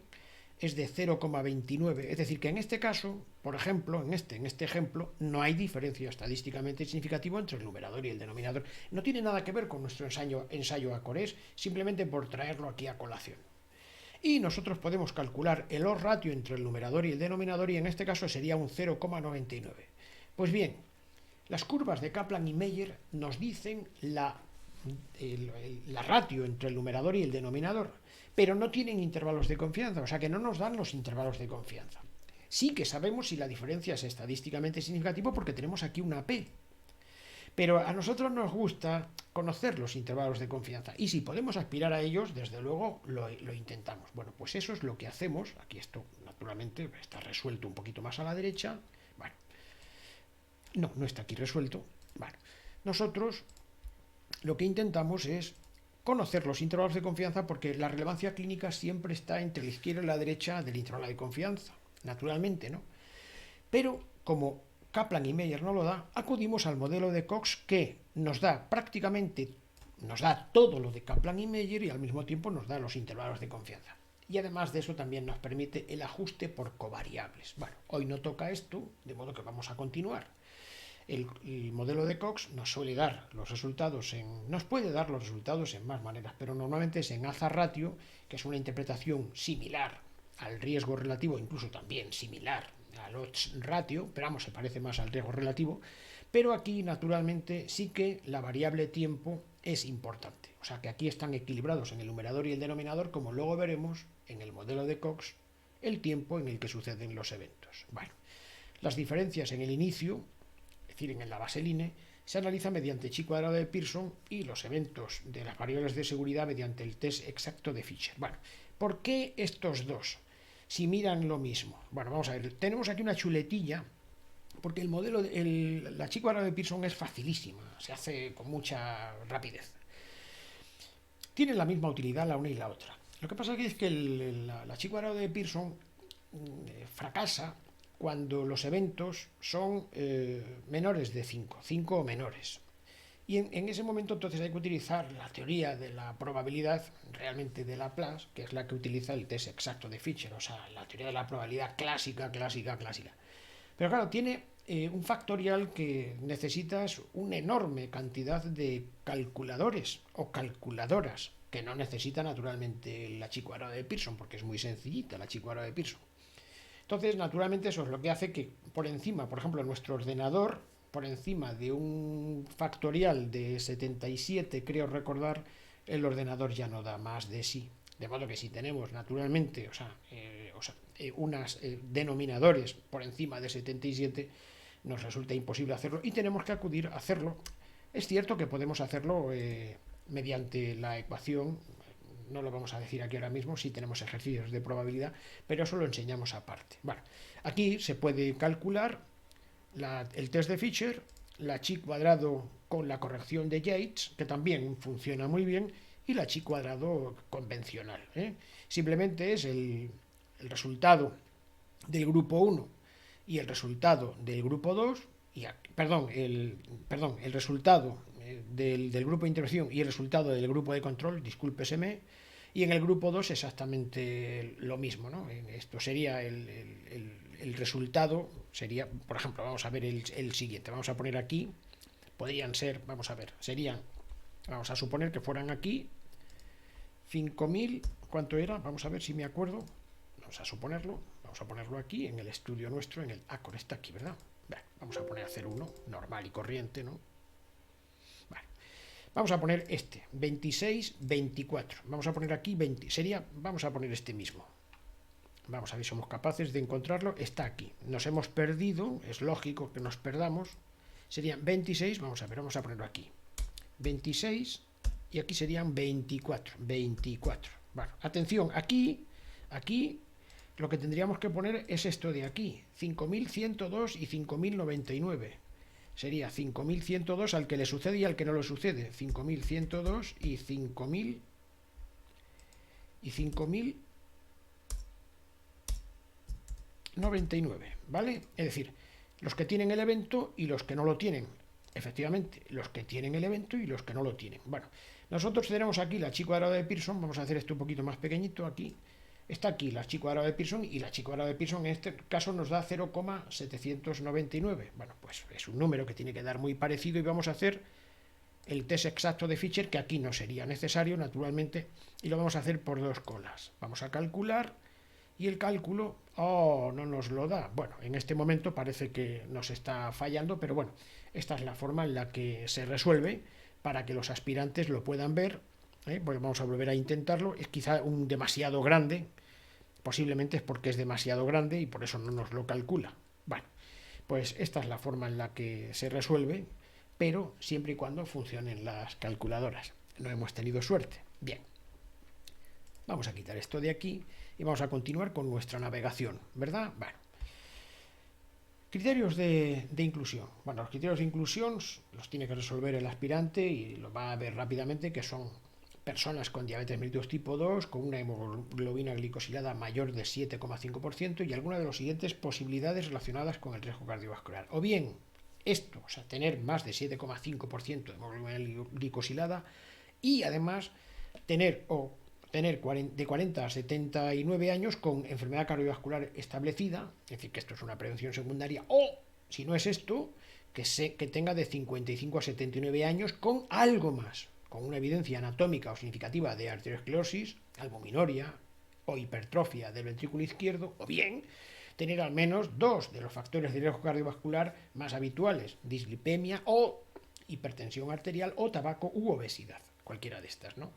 es de 0,29, es decir, que en este caso, por ejemplo, en este ejemplo, no hay diferencia estadísticamente significativa entre el numerador y el denominador. No tiene nada que ver con nuestro ensayo a Cores, simplemente por traerlo aquí a colación. Y nosotros podemos calcular el odds ratio entre el numerador y el denominador y en este caso sería un 0,99. Pues bien, las curvas de Kaplan y Meier nos dicen la ratio entre el numerador y el denominador, pero no tienen intervalos de confianza, o sea que no nos dan los intervalos de confianza. Sí que sabemos si la diferencia es estadísticamente significativa porque tenemos aquí una P, pero a nosotros nos gusta conocer los intervalos de confianza y si podemos aspirar a ellos, desde luego lo intentamos. Bueno, pues eso es lo que hacemos. Aquí esto naturalmente está resuelto un poquito más a la derecha. Bueno, no está aquí resuelto. Bueno, nosotros lo que intentamos es conocer los intervalos de confianza porque la relevancia clínica siempre está entre la izquierda y la derecha del intervalo de confianza, naturalmente, ¿no? Pero como Kaplan y Meier no lo da, acudimos al modelo de Cox que nos da todo lo de Kaplan y Meier y al mismo tiempo nos da los intervalos de confianza. Y además de eso también nos permite el ajuste por covariables. Bueno, hoy no toca esto, de modo que vamos a continuar. El modelo de Cox nos puede dar los resultados en más maneras, pero normalmente es en hazard ratio, que es una interpretación similar al riesgo relativo, incluso también similar al odds ratio, pero vamos, se parece más al riesgo relativo, pero aquí naturalmente sí que la variable tiempo es importante, o sea que aquí están equilibrados en el numerador y el denominador, como luego veremos en el modelo de Cox, el tiempo en el que suceden los eventos. Bueno, las diferencias en el inicio, es decir, en la base line, se analiza mediante chi cuadrado de Pearson y los eventos de las variables de seguridad mediante el test exacto de Fisher. Bueno, ¿por qué estos dos? Si miran lo mismo. Bueno, vamos a ver, tenemos aquí una chuletilla, porque el modelo, la chi cuadrado de Pearson es facilísima, se hace con mucha rapidez. Tienen la misma utilidad la una y la otra. Lo que pasa aquí es que la chi cuadrado de Pearson fracasa cuando los eventos son menores de 5 o menores. Y en ese momento entonces hay que utilizar la teoría de la probabilidad realmente de Laplace, que es la que utiliza el test exacto de Fisher, o sea, la teoría de la probabilidad clásica. Pero claro, tiene un factorial que necesitas una enorme cantidad de calculadores o calculadoras, que no necesita naturalmente la chi cuadrada de Pearson, porque es muy sencillita la chi cuadrada de Pearson. Entonces, naturalmente, eso es lo que hace que por encima, por ejemplo, nuestro ordenador, por encima de un factorial de 77, creo recordar, el ordenador ya no da más de sí. De modo que si tenemos naturalmente, unas denominadores por encima de 77, nos resulta imposible hacerlo y tenemos que acudir a hacerlo. Es cierto que podemos hacerlo mediante la ecuación, no lo vamos a decir aquí ahora mismo, si tenemos ejercicios de probabilidad, pero eso lo enseñamos aparte. Bueno, aquí se puede calcular el test de Fisher, la chi cuadrado con la corrección de Yates, que también funciona muy bien, y la chi cuadrado convencional. Simplemente es el resultado del grupo 1 y el resultado del grupo 2, el resultado del grupo de intervención y el resultado del grupo de control, discúlpeseme, y en el grupo 2 exactamente lo mismo, ¿no? Esto sería el resultado, sería, por ejemplo, vamos a ver el siguiente, vamos a poner aquí, podrían ser, vamos a ver, serían, vamos a suponer que fueran aquí 5.000, ¿cuánto era? Vamos a ver si me acuerdo, vamos a suponerlo, vamos a ponerlo aquí en el estudio nuestro, en el Acor está aquí, ¿verdad? Bueno, vamos a poner 01, normal y corriente, ¿no? Vale. Vamos a poner este, 26, 24. Vamos a poner aquí 20, vamos a poner este mismo. Vamos a ver si somos capaces de encontrarlo. Está aquí. Nos hemos perdido, es lógico que nos perdamos. Serían 26, vamos a ver, vamos a ponerlo aquí. 26 y aquí serían 24. 24. Bueno, atención, aquí lo que tendríamos que poner es esto de aquí, 5.102 y 5.099. Sería 5.102 al que le sucede y al que no le sucede. 5.102 y 5.099, ¿vale? Es decir, los que tienen el evento y los que no lo tienen. Efectivamente, los que tienen el evento y los que no lo tienen. Bueno, nosotros tenemos aquí la chi cuadrada de Pearson. Vamos a hacer esto un poquito más pequeñito aquí. Está aquí la chi cuadrada de Pearson y la chi cuadrada de Pearson en este caso nos da 0,799. Bueno, pues es un número que tiene que dar muy parecido y vamos a hacer el test exacto de Fisher, que aquí no sería necesario, naturalmente, y lo vamos a hacer por dos colas. Vamos a calcular y el cálculo, no nos lo da. Bueno, en este momento parece que nos está fallando, pero bueno, esta es la forma en la que se resuelve para que los aspirantes lo puedan ver. Pues vamos a volver a intentarlo. Es quizá un demasiado grande, posiblemente es porque es demasiado grande y por eso no nos lo calcula. Bueno, pues esta es la forma en la que se resuelve, pero siempre y cuando funcionen las calculadoras. No hemos tenido suerte. Bien, vamos a quitar esto de aquí y vamos a continuar con nuestra navegación, ¿verdad? Bueno, criterios de inclusión. Bueno, los criterios de inclusión los tiene que resolver el aspirante y lo va a ver rápidamente, que son personas con diabetes mellitus tipo 2, con una hemoglobina glicosilada mayor de 7,5% y alguna de las siguientes posibilidades relacionadas con el riesgo cardiovascular. O bien esto, o sea, tener más de 7,5% de hemoglobina glicosilada y además tener de 40 a 79 años con enfermedad cardiovascular establecida, es decir, que esto es una prevención secundaria, o, si no es esto, que tenga de 55 a 79 años con algo más, con una evidencia anatómica o significativa de arteriosclerosis, albuminoria o hipertrofia del ventrículo izquierdo, o bien tener al menos dos de los factores de riesgo cardiovascular más habituales, dislipemia o hipertensión arterial o tabaco u obesidad, cualquiera de estas, ¿no?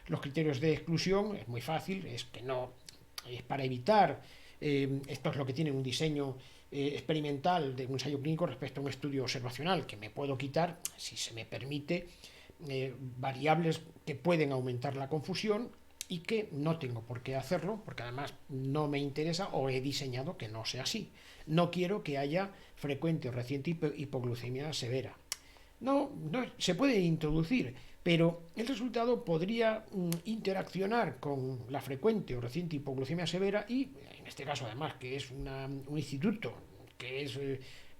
Los criterios de exclusión es muy fácil, es que no, es para evitar, esto es lo que tiene un diseño experimental de un ensayo clínico respecto a un estudio observacional, que me puedo quitar, si se me permite, variables que pueden aumentar la confusión y que no tengo por qué hacerlo, porque además no me interesa o he diseñado que no sea así. No quiero que haya frecuente o reciente hipoglucemia severa. No, se puede introducir, pero el resultado podría interaccionar con la frecuente o reciente hipoglucemia severa y, en este caso además, que es un instituto que es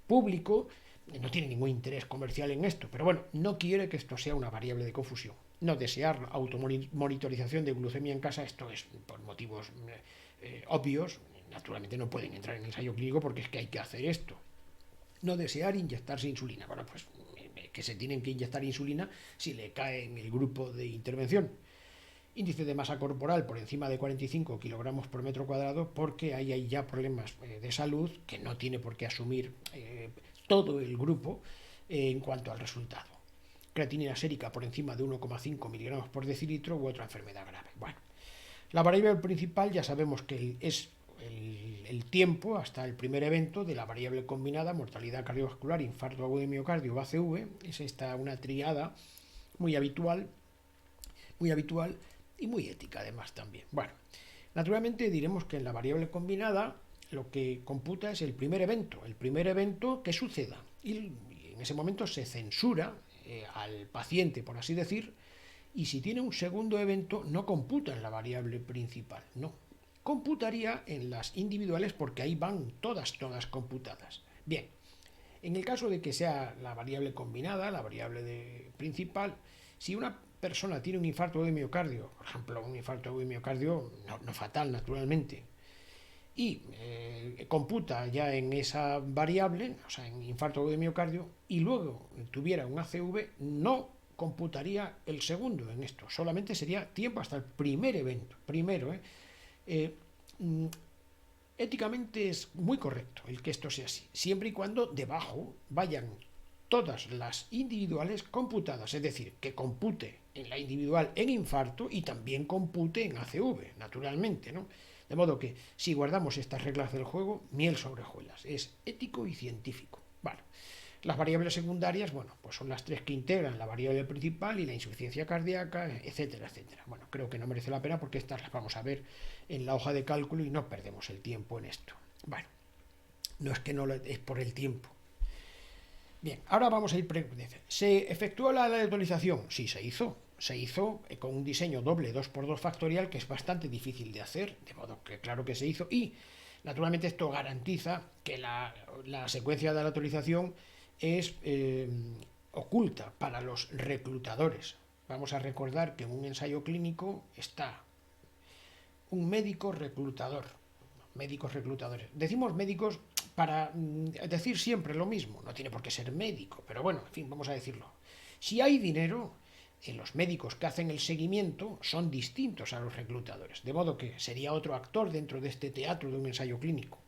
público, no tiene ningún interés comercial en esto, pero bueno, no quiere que esto sea una variable de confusión. No desear automonitorización de glucemia en casa, esto es por motivos obvios, naturalmente no pueden entrar en el ensayo clínico porque es que hay que hacer esto. no desear inyectarse insulina. Bueno, pues que se tienen que inyectar insulina si le cae en el grupo de intervención. Índice de masa corporal por encima de 45 kilogramos por metro cuadrado, porque ahí hay ya problemas de salud que no tiene por qué asumir todo el grupo en cuanto al resultado. Creatinina sérica por encima de 1,5 miligramos por decilitro u otra enfermedad grave. Bueno, la variable principal ya sabemos que es el tiempo hasta el primer evento de la variable combinada, mortalidad cardiovascular, infarto agudo de miocardio o ACV. Es esta una triada muy habitual y muy ética además también. Bueno, naturalmente diremos que en la variable combinada lo que computa es el primer evento que suceda, y en ese momento se censura al paciente, por así decir, y si tiene un segundo evento no computa en la variable principal, no, computaría en las individuales porque ahí van todas computadas. Bien, en el caso de que sea la variable combinada, la variable principal, si una persona tiene un infarto de miocardio, por ejemplo, un infarto de miocardio no fatal naturalmente, y computa ya en esa variable, o sea, en infarto de miocardio, y luego tuviera un ACV, no computaría el segundo en esto, solamente sería tiempo hasta el primer evento, éticamente es muy correcto el que esto sea así, siempre y cuando debajo vayan todas las individuales computadas, es decir, que compute en la individual en infarto y también compute en ACV, naturalmente, ¿no? De modo que si guardamos estas reglas del juego, miel sobre hojuelas, es ético y científico. Vale. Las variables secundarias, bueno, pues son las tres que integran la variable principal y la insuficiencia cardíaca, etcétera, etcétera. Bueno, creo que no merece la pena porque estas las vamos a ver en la hoja de cálculo y no perdemos el tiempo en esto. Bueno, no es que no es por el tiempo. Bien, ahora vamos a ir. ¿Se efectuó la aleatorización? Sí, se hizo. Se hizo con un diseño doble 2x2 factorial que es bastante difícil de hacer, de modo que claro que se hizo. Y naturalmente esto garantiza que la secuencia de aleatorización es oculta para los reclutadores. Vamos a recordar que en un ensayo clínico está un médicos reclutadores. Decimos médicos para decir siempre lo mismo, no tiene por qué ser médico, pero bueno, en fin, vamos a decirlo. Si hay dinero, los médicos que hacen el seguimiento son distintos a los reclutadores, de modo que sería otro actor dentro de este teatro de un ensayo clínico.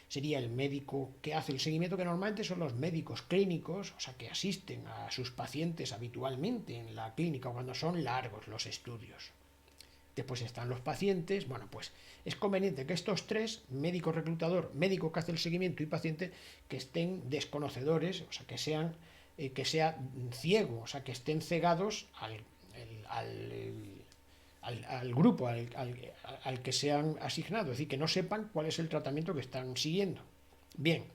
Sería el médico que hace el seguimiento, que normalmente son los médicos clínicos, o sea, que asisten a sus pacientes habitualmente en la clínica cuando son largos los estudios. Después están los pacientes. Bueno, pues es conveniente que estos tres, médico reclutador, médico que hace el seguimiento y paciente, que estén desconocedores, o sea, que sea ciego, o sea, que estén cegados al grupo al que se han asignado, es decir, que no sepan cuál es el tratamiento que están siguiendo. Bien,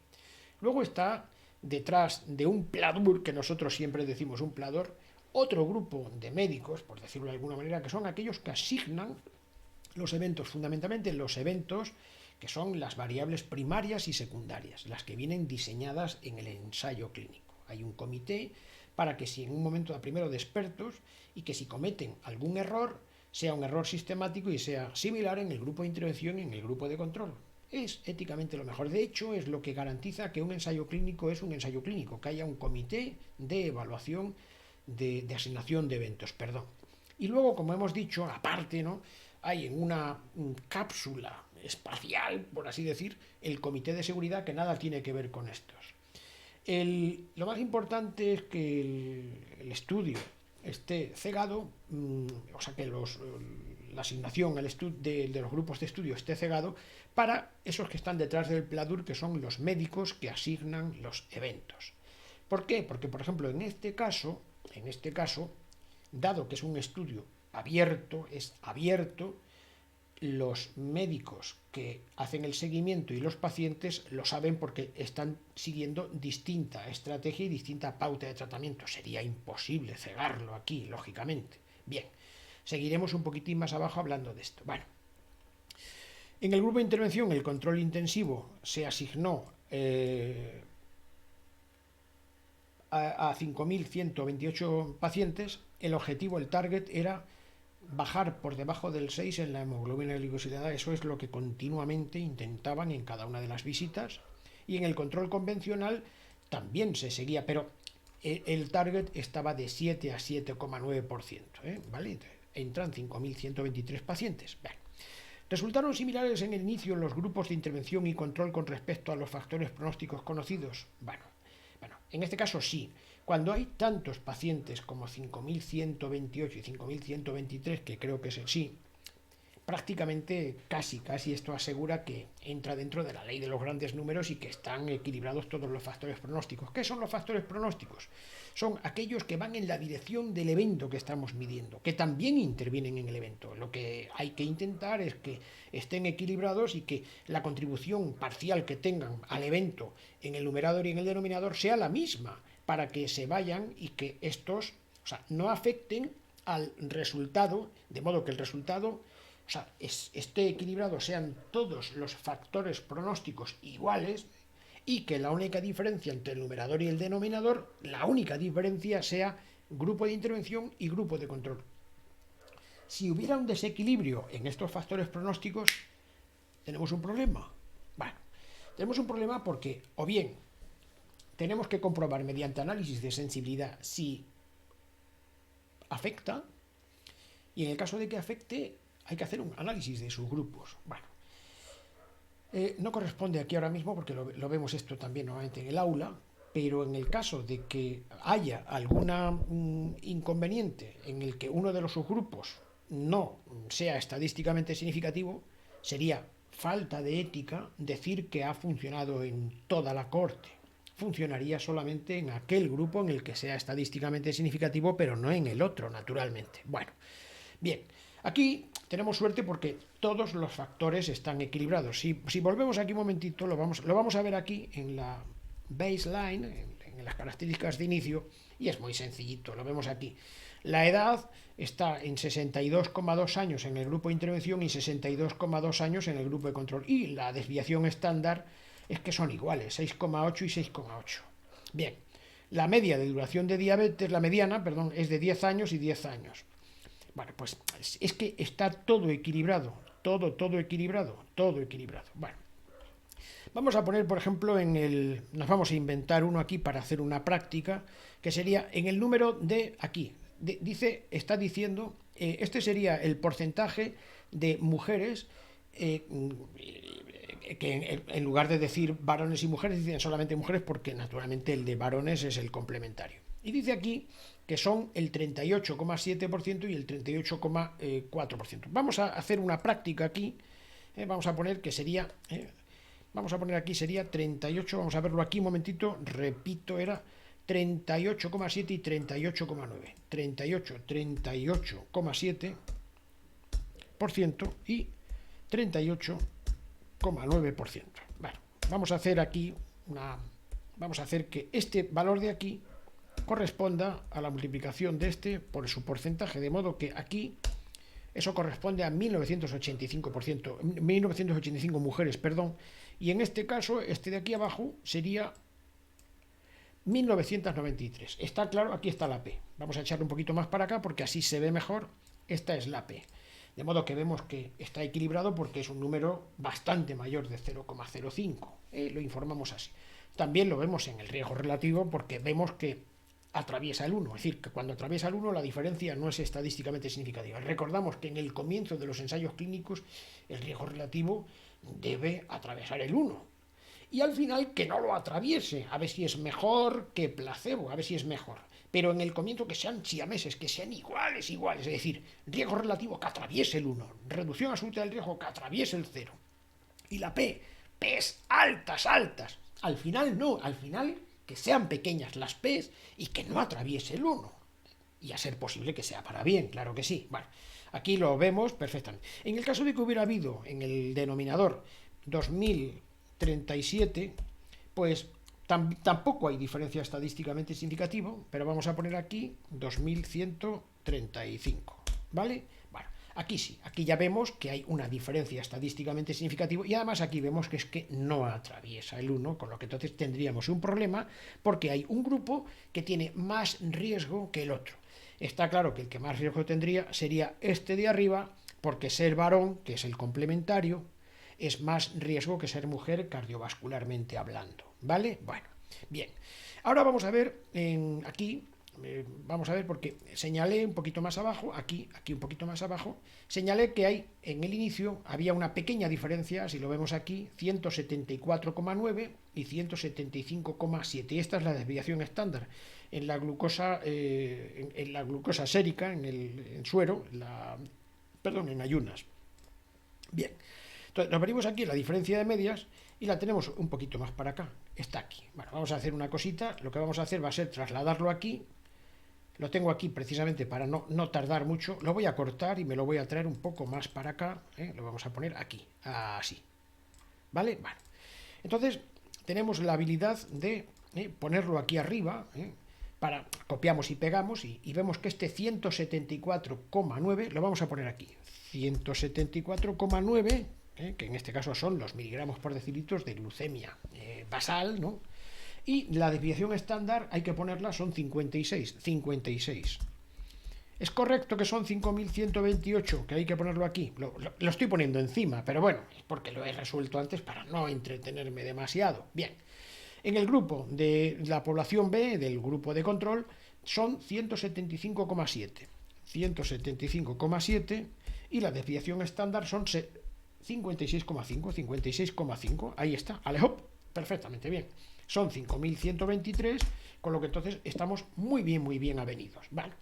luego está detrás de un pladur, que nosotros siempre decimos un plador, otro grupo de médicos, por decirlo de alguna manera, que son aquellos que asignan los eventos, fundamentalmente los eventos que son las variables primarias y secundarias, las que vienen diseñadas en el ensayo clínico. Hay un comité para que si en un momento primero de expertos y que si cometen algún error, sea un error sistemático y sea similar en el grupo de intervención y en el grupo de control. Es éticamente lo mejor. De hecho, es lo que garantiza que un ensayo clínico es un ensayo clínico, que haya un comité de evaluación de asignación de eventos, perdón. Y luego, como hemos dicho, aparte, ¿no?, hay en una cápsula espacial, por así decir, el comité de seguridad que nada tiene que ver con estos. Lo más importante es que el estudio esté cegado, o sea, que la asignación de los grupos de estudio esté cegado para esos que están detrás del pladur, que son los médicos que asignan los eventos. ¿Por qué? Porque, por ejemplo, en este caso, dado que es un estudio abierto, los médicos que hacen el seguimiento y los pacientes lo saben porque están siguiendo distinta estrategia y distinta pauta de tratamiento. Sería imposible cegarlo aquí, lógicamente. Bien, seguiremos un poquitín más abajo hablando de esto. Bueno, en el grupo de intervención, el control intensivo se asignó a 5.128 pacientes. El objetivo, el target, era bajar por debajo del 6 en la hemoglobina glicosilada. Eso es lo que continuamente intentaban en cada una de las visitas. Y en el control convencional también se seguía, pero el target estaba de 7 a 7,9%, ¿vale? Entonces, entran 5.123 pacientes. Bueno, ¿resultaron similares en el inicio en los grupos de intervención y control con respecto a los factores pronósticos conocidos? Bueno, en este caso sí. Cuando hay tantos pacientes como 5.128 y 5.123, que creo que es el sí, prácticamente casi esto asegura que entra dentro de la ley de los grandes números y que están equilibrados todos los factores pronósticos. ¿Qué son los factores pronósticos? Son aquellos que van en la dirección del evento que estamos midiendo, que también intervienen en el evento. Lo que hay que intentar es que estén equilibrados y que la contribución parcial que tengan al evento en el numerador y en el denominador sea la misma, para que se vayan y que estos, no afecten al resultado, de modo que el resultado esté equilibrado, sean todos los factores pronósticos iguales y que la única diferencia entre el numerador y el denominador, la única diferencia sea grupo de intervención y grupo de control. Si hubiera un desequilibrio en estos factores pronósticos, tenemos un problema. Bueno, tenemos un problema porque o bien tenemos que comprobar mediante análisis de sensibilidad si afecta, y en el caso de que afecte, hay que hacer un análisis de sus grupos. Bueno, no corresponde aquí ahora mismo porque lo vemos esto también nuevamente en el aula, pero en el caso de que haya algún inconveniente en el que uno de los subgrupos no sea estadísticamente significativo, sería falta de ética decir que ha funcionado en toda la cohorte. Funcionaría solamente en aquel grupo en el que sea estadísticamente significativo, pero no en el otro, naturalmente. Bueno, bien, aquí tenemos suerte porque todos los factores están equilibrados. Si volvemos aquí un momentito, lo vamos a ver aquí en la baseline, en las características de inicio, y es muy sencillito, lo vemos aquí. La edad está en 62,2 años en el grupo de intervención y 62,2 años en el grupo de control. Y la desviación estándar es que son iguales, 6,8 y 6,8. Bien, la media de duración de diabetes, la mediana, perdón, es de 10 años y 10 años. Bueno, pues es que está todo equilibrado, todo equilibrado. Bueno, vamos a poner, por ejemplo, nos vamos a inventar uno aquí para hacer una práctica, que sería en el número de aquí. Está diciendo, este sería el porcentaje de mujeres que en lugar de decir varones y mujeres, dicen solamente mujeres porque naturalmente el de varones es el complementario. Y dice aquí que son el 38,7% y el 38,4%. Vamos a hacer una práctica aquí, vamos a poner que sería, vamos a poner aquí sería 38, vamos a verlo aquí un momentito, repito, era 38,7 y 38,9. 38,7% y 38,9%. Bueno, vamos a hacer aquí vamos a hacer que este valor de aquí corresponda a la multiplicación de este por su porcentaje, de modo que aquí eso corresponde a 1985 mujeres, perdón, y en este caso, este de aquí abajo sería 1993. Está claro, aquí está la P. Vamos a echarle un poquito más para acá porque así se ve mejor. Esta es la P. De modo que vemos que está equilibrado porque es un número bastante mayor de 0,05. Lo informamos así. También lo vemos en el riesgo relativo porque vemos que atraviesa el 1. Es decir, que cuando atraviesa el 1 la diferencia no es estadísticamente significativa. Recordamos que en el comienzo de los ensayos clínicos el riesgo relativo debe atravesar el 1. Y al final que no lo atraviese, a ver si es mejor que placebo, a ver si es mejor. Pero en el comienzo que sean siameses, que sean iguales, es decir, riesgo relativo que atraviese el 1, reducción absoluta del riesgo que atraviese el 0. Y la P's altas. Al final no, al final que sean pequeñas las P's y que no atraviese el 1. Y a ser posible que sea para bien, claro que sí. Bueno, aquí lo vemos perfectamente. En el caso de que hubiera habido en el denominador 2037, pues tampoco hay diferencia estadísticamente significativa, pero vamos a poner aquí 2135, ¿vale? Bueno, aquí sí, aquí ya vemos que hay una diferencia estadísticamente significativa y además aquí vemos que es que no atraviesa el 1, con lo que entonces tendríamos un problema porque hay un grupo que tiene más riesgo que el otro. Está claro que el que más riesgo tendría sería este de arriba, porque ser varón, que es el complementario, es más riesgo que ser mujer cardiovascularmente hablando, ¿vale? Bueno, Bien, ahora vamos a ver aquí, vamos a ver porque señalé un poquito más abajo, aquí un poquito más abajo, señalé que hay en el inicio había una pequeña diferencia, si lo vemos aquí, 174,9 y 175,7. Y esta es la desviación estándar. En la glucosa, en la glucosa sérica, en suero, perdón, en ayunas. Bien, entonces nos venimos aquí, la diferencia de medias, y la tenemos un poquito más para acá. Está aquí. Bueno, vamos a hacer una cosita. Lo que vamos a hacer va a ser trasladarlo aquí. Lo tengo aquí precisamente para no tardar mucho. Lo voy a cortar y me lo voy a traer un poco más para acá. Lo vamos a poner aquí, así. ¿Vale? Bueno. Entonces, tenemos la habilidad de ponerlo aquí arriba. Copiamos y pegamos y vemos que este 174,9 lo vamos a poner aquí. 174,9, que en este caso son los miligramos por decilitros de glucemia basal, ¿no? Y la desviación estándar hay que ponerla, son 56. Es correcto que son 5128, que hay que ponerlo aquí. Lo estoy poniendo encima, pero bueno, es porque lo he resuelto antes para no entretenerme demasiado. Bien, en el grupo de la población B, del grupo de control, son 175,7. 175,7 y la desviación estándar son 56,5, ahí está, alejó perfectamente bien. Son 5123, con lo que entonces estamos muy bien avenidos. Vale,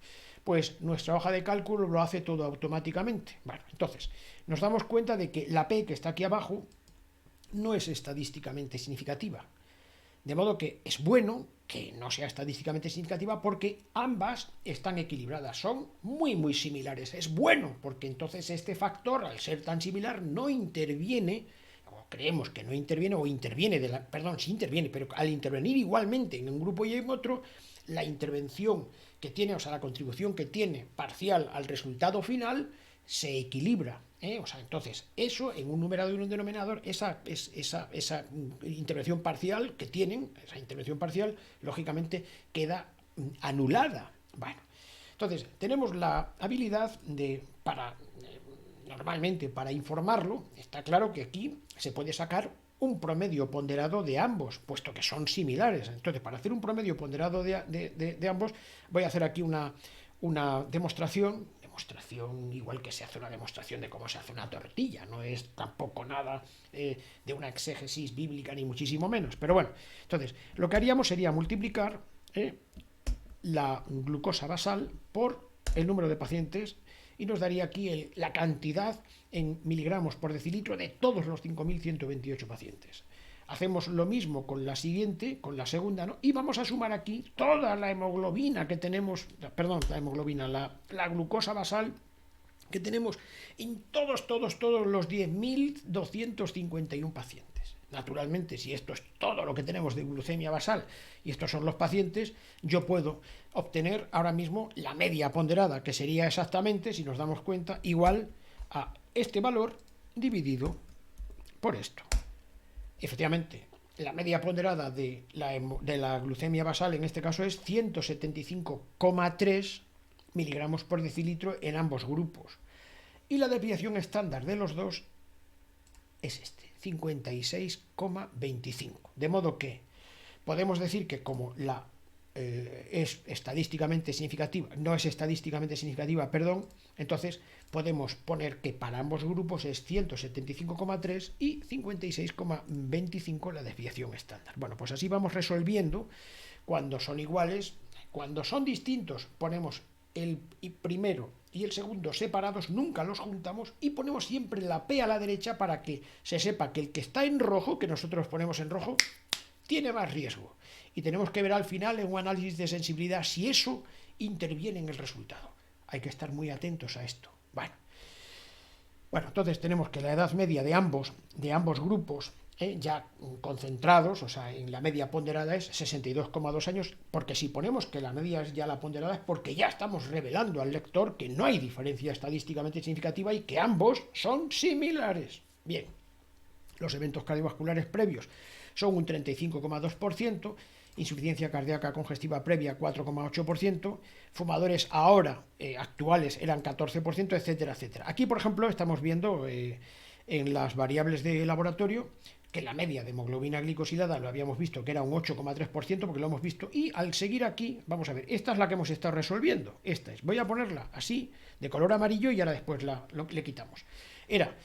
pues nuestra hoja de cálculo lo hace todo automáticamente. Bueno, entonces nos damos cuenta de que la P que está aquí abajo no es estadísticamente significativa. De modo que es bueno que no sea estadísticamente significativa porque ambas están equilibradas, son muy similares. Es bueno porque entonces este factor, al ser tan similar, no interviene, o creemos que no interviene, o interviene, sí interviene, pero al intervenir igualmente en un grupo y en otro, la intervención que tiene, o sea, la contribución que tiene parcial al resultado final, se equilibra. O sea, entonces, eso en un numerador y un denominador, esa intervención parcial que tienen, esa intervención parcial, lógicamente queda anulada. Bueno, entonces, tenemos la habilidad normalmente para informarlo, está claro que aquí se puede sacar un promedio ponderado de ambos, puesto que son similares. Entonces, para hacer un promedio ponderado de ambos, voy a hacer aquí una demostración igual que se hace una demostración de cómo se hace una tortilla, no es tampoco nada de una exégesis bíblica ni muchísimo menos, pero bueno, entonces lo que haríamos sería multiplicar la glucosa basal por el número de pacientes y nos daría aquí la cantidad en miligramos por decilitro de todos los 5128 pacientes. Hacemos lo mismo con la siguiente, con la segunda, ¿no? Y vamos a sumar aquí toda la hemoglobina que tenemos, perdón, la glucosa basal que tenemos en todos los 10.251 pacientes. Naturalmente, si esto es todo lo que tenemos de glucemia basal y estos son los pacientes, yo puedo obtener ahora mismo la media ponderada, que sería exactamente, si nos damos cuenta, igual a este valor dividido por esto. Efectivamente, la media ponderada de la glucemia basal en este caso es 175,3 miligramos por decilitro en ambos grupos. Y la desviación estándar de los dos es 56,25. De modo que podemos decir que como es estadísticamente significativa, entonces podemos poner que para ambos grupos es 175,3 y 56,25 la desviación estándar. Bueno, pues así vamos resolviendo cuando son iguales. Cuando son distintos ponemos el primero y el segundo separados, nunca los juntamos y ponemos siempre la P a la derecha para que se sepa que el que está en rojo, que nosotros ponemos en rojo, tiene más riesgo. Y tenemos que ver al final en un análisis de sensibilidad si eso interviene en el resultado. Hay que estar muy atentos a esto. Bueno, entonces tenemos que la edad media de ambos grupos ya concentrados, o sea, en la media ponderada es 62,2 años, porque si ponemos que la media es ya la ponderada es porque ya estamos revelando al lector que no hay diferencia estadísticamente significativa y que ambos son similares. Bien, los eventos cardiovasculares previos son un 35,2%, insuficiencia cardíaca congestiva previa 4,8%, fumadores ahora actuales eran 14%, etcétera, etcétera. Aquí, por ejemplo, estamos viendo en las variables de laboratorio que la media de hemoglobina glicosilada lo habíamos visto que era un 8,3%, porque lo hemos visto, y al seguir aquí, vamos a ver, esta es la que hemos estado resolviendo, esta es, voy a ponerla así, de color amarillo, y ahora después le quitamos. Era,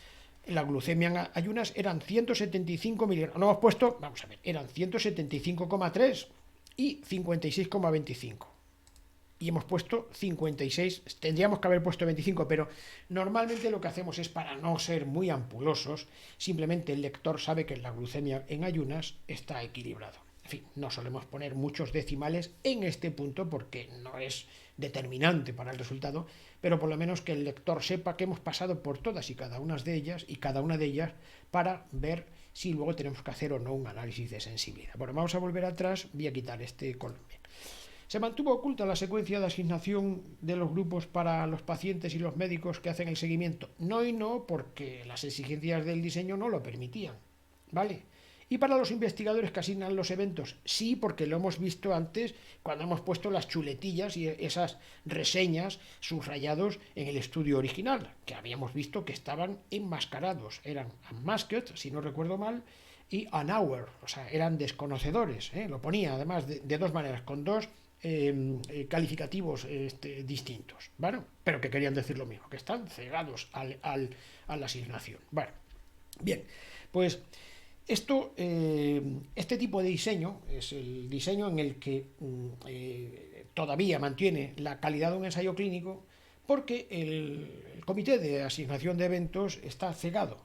la glucemia en ayunas eran 175 miligramos, no hemos puesto, vamos a ver, eran 175,3 y 56,25. Y hemos puesto 56, tendríamos que haber puesto 25, pero normalmente lo que hacemos es, para no ser muy ampulosos, simplemente el lector sabe que la glucemia en ayunas está equilibrado. En fin, no solemos poner muchos decimales en este punto porque no es determinante para el resultado, pero por lo menos que el lector sepa que hemos pasado por todas y cada una de ellas para ver si luego tenemos que hacer o no un análisis de sensibilidad. Bueno, vamos a volver atrás, voy a quitar este column. Se mantuvo oculta la secuencia de asignación de los grupos para los pacientes y los médicos que hacen el seguimiento. No y no, porque las exigencias del diseño no lo permitían, ¿vale? Y para los investigadores que asignan los eventos, sí, porque lo hemos visto antes cuando hemos puesto las chuletillas y esas reseñas subrayados en el estudio original, que habíamos visto que estaban enmascarados. Eran unmasked, si no recuerdo mal, y unaware, o sea, eran desconocedores. Lo ponía además de dos maneras, con dos calificativos distintos, ¿vale? Pero que querían decir lo mismo, que están cegados a la asignación. Bueno, bien, pues este tipo de diseño es el diseño en el que todavía mantiene la calidad de un ensayo clínico, porque el comité de asignación de eventos está cegado.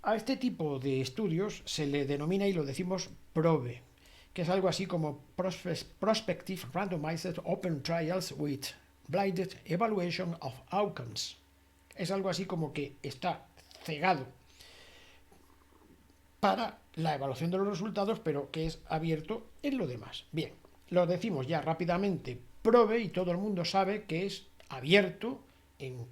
A este tipo de estudios se le denomina, y lo decimos, PROBE, que es algo así como Prospective Randomized Open Trials with Blinded Evaluation of Outcomes. Es algo así como que está cegado para la evaluación de los resultados, pero que es abierto en lo demás. Bien, lo decimos ya rápidamente, PROBE, y todo el mundo sabe que es abierto en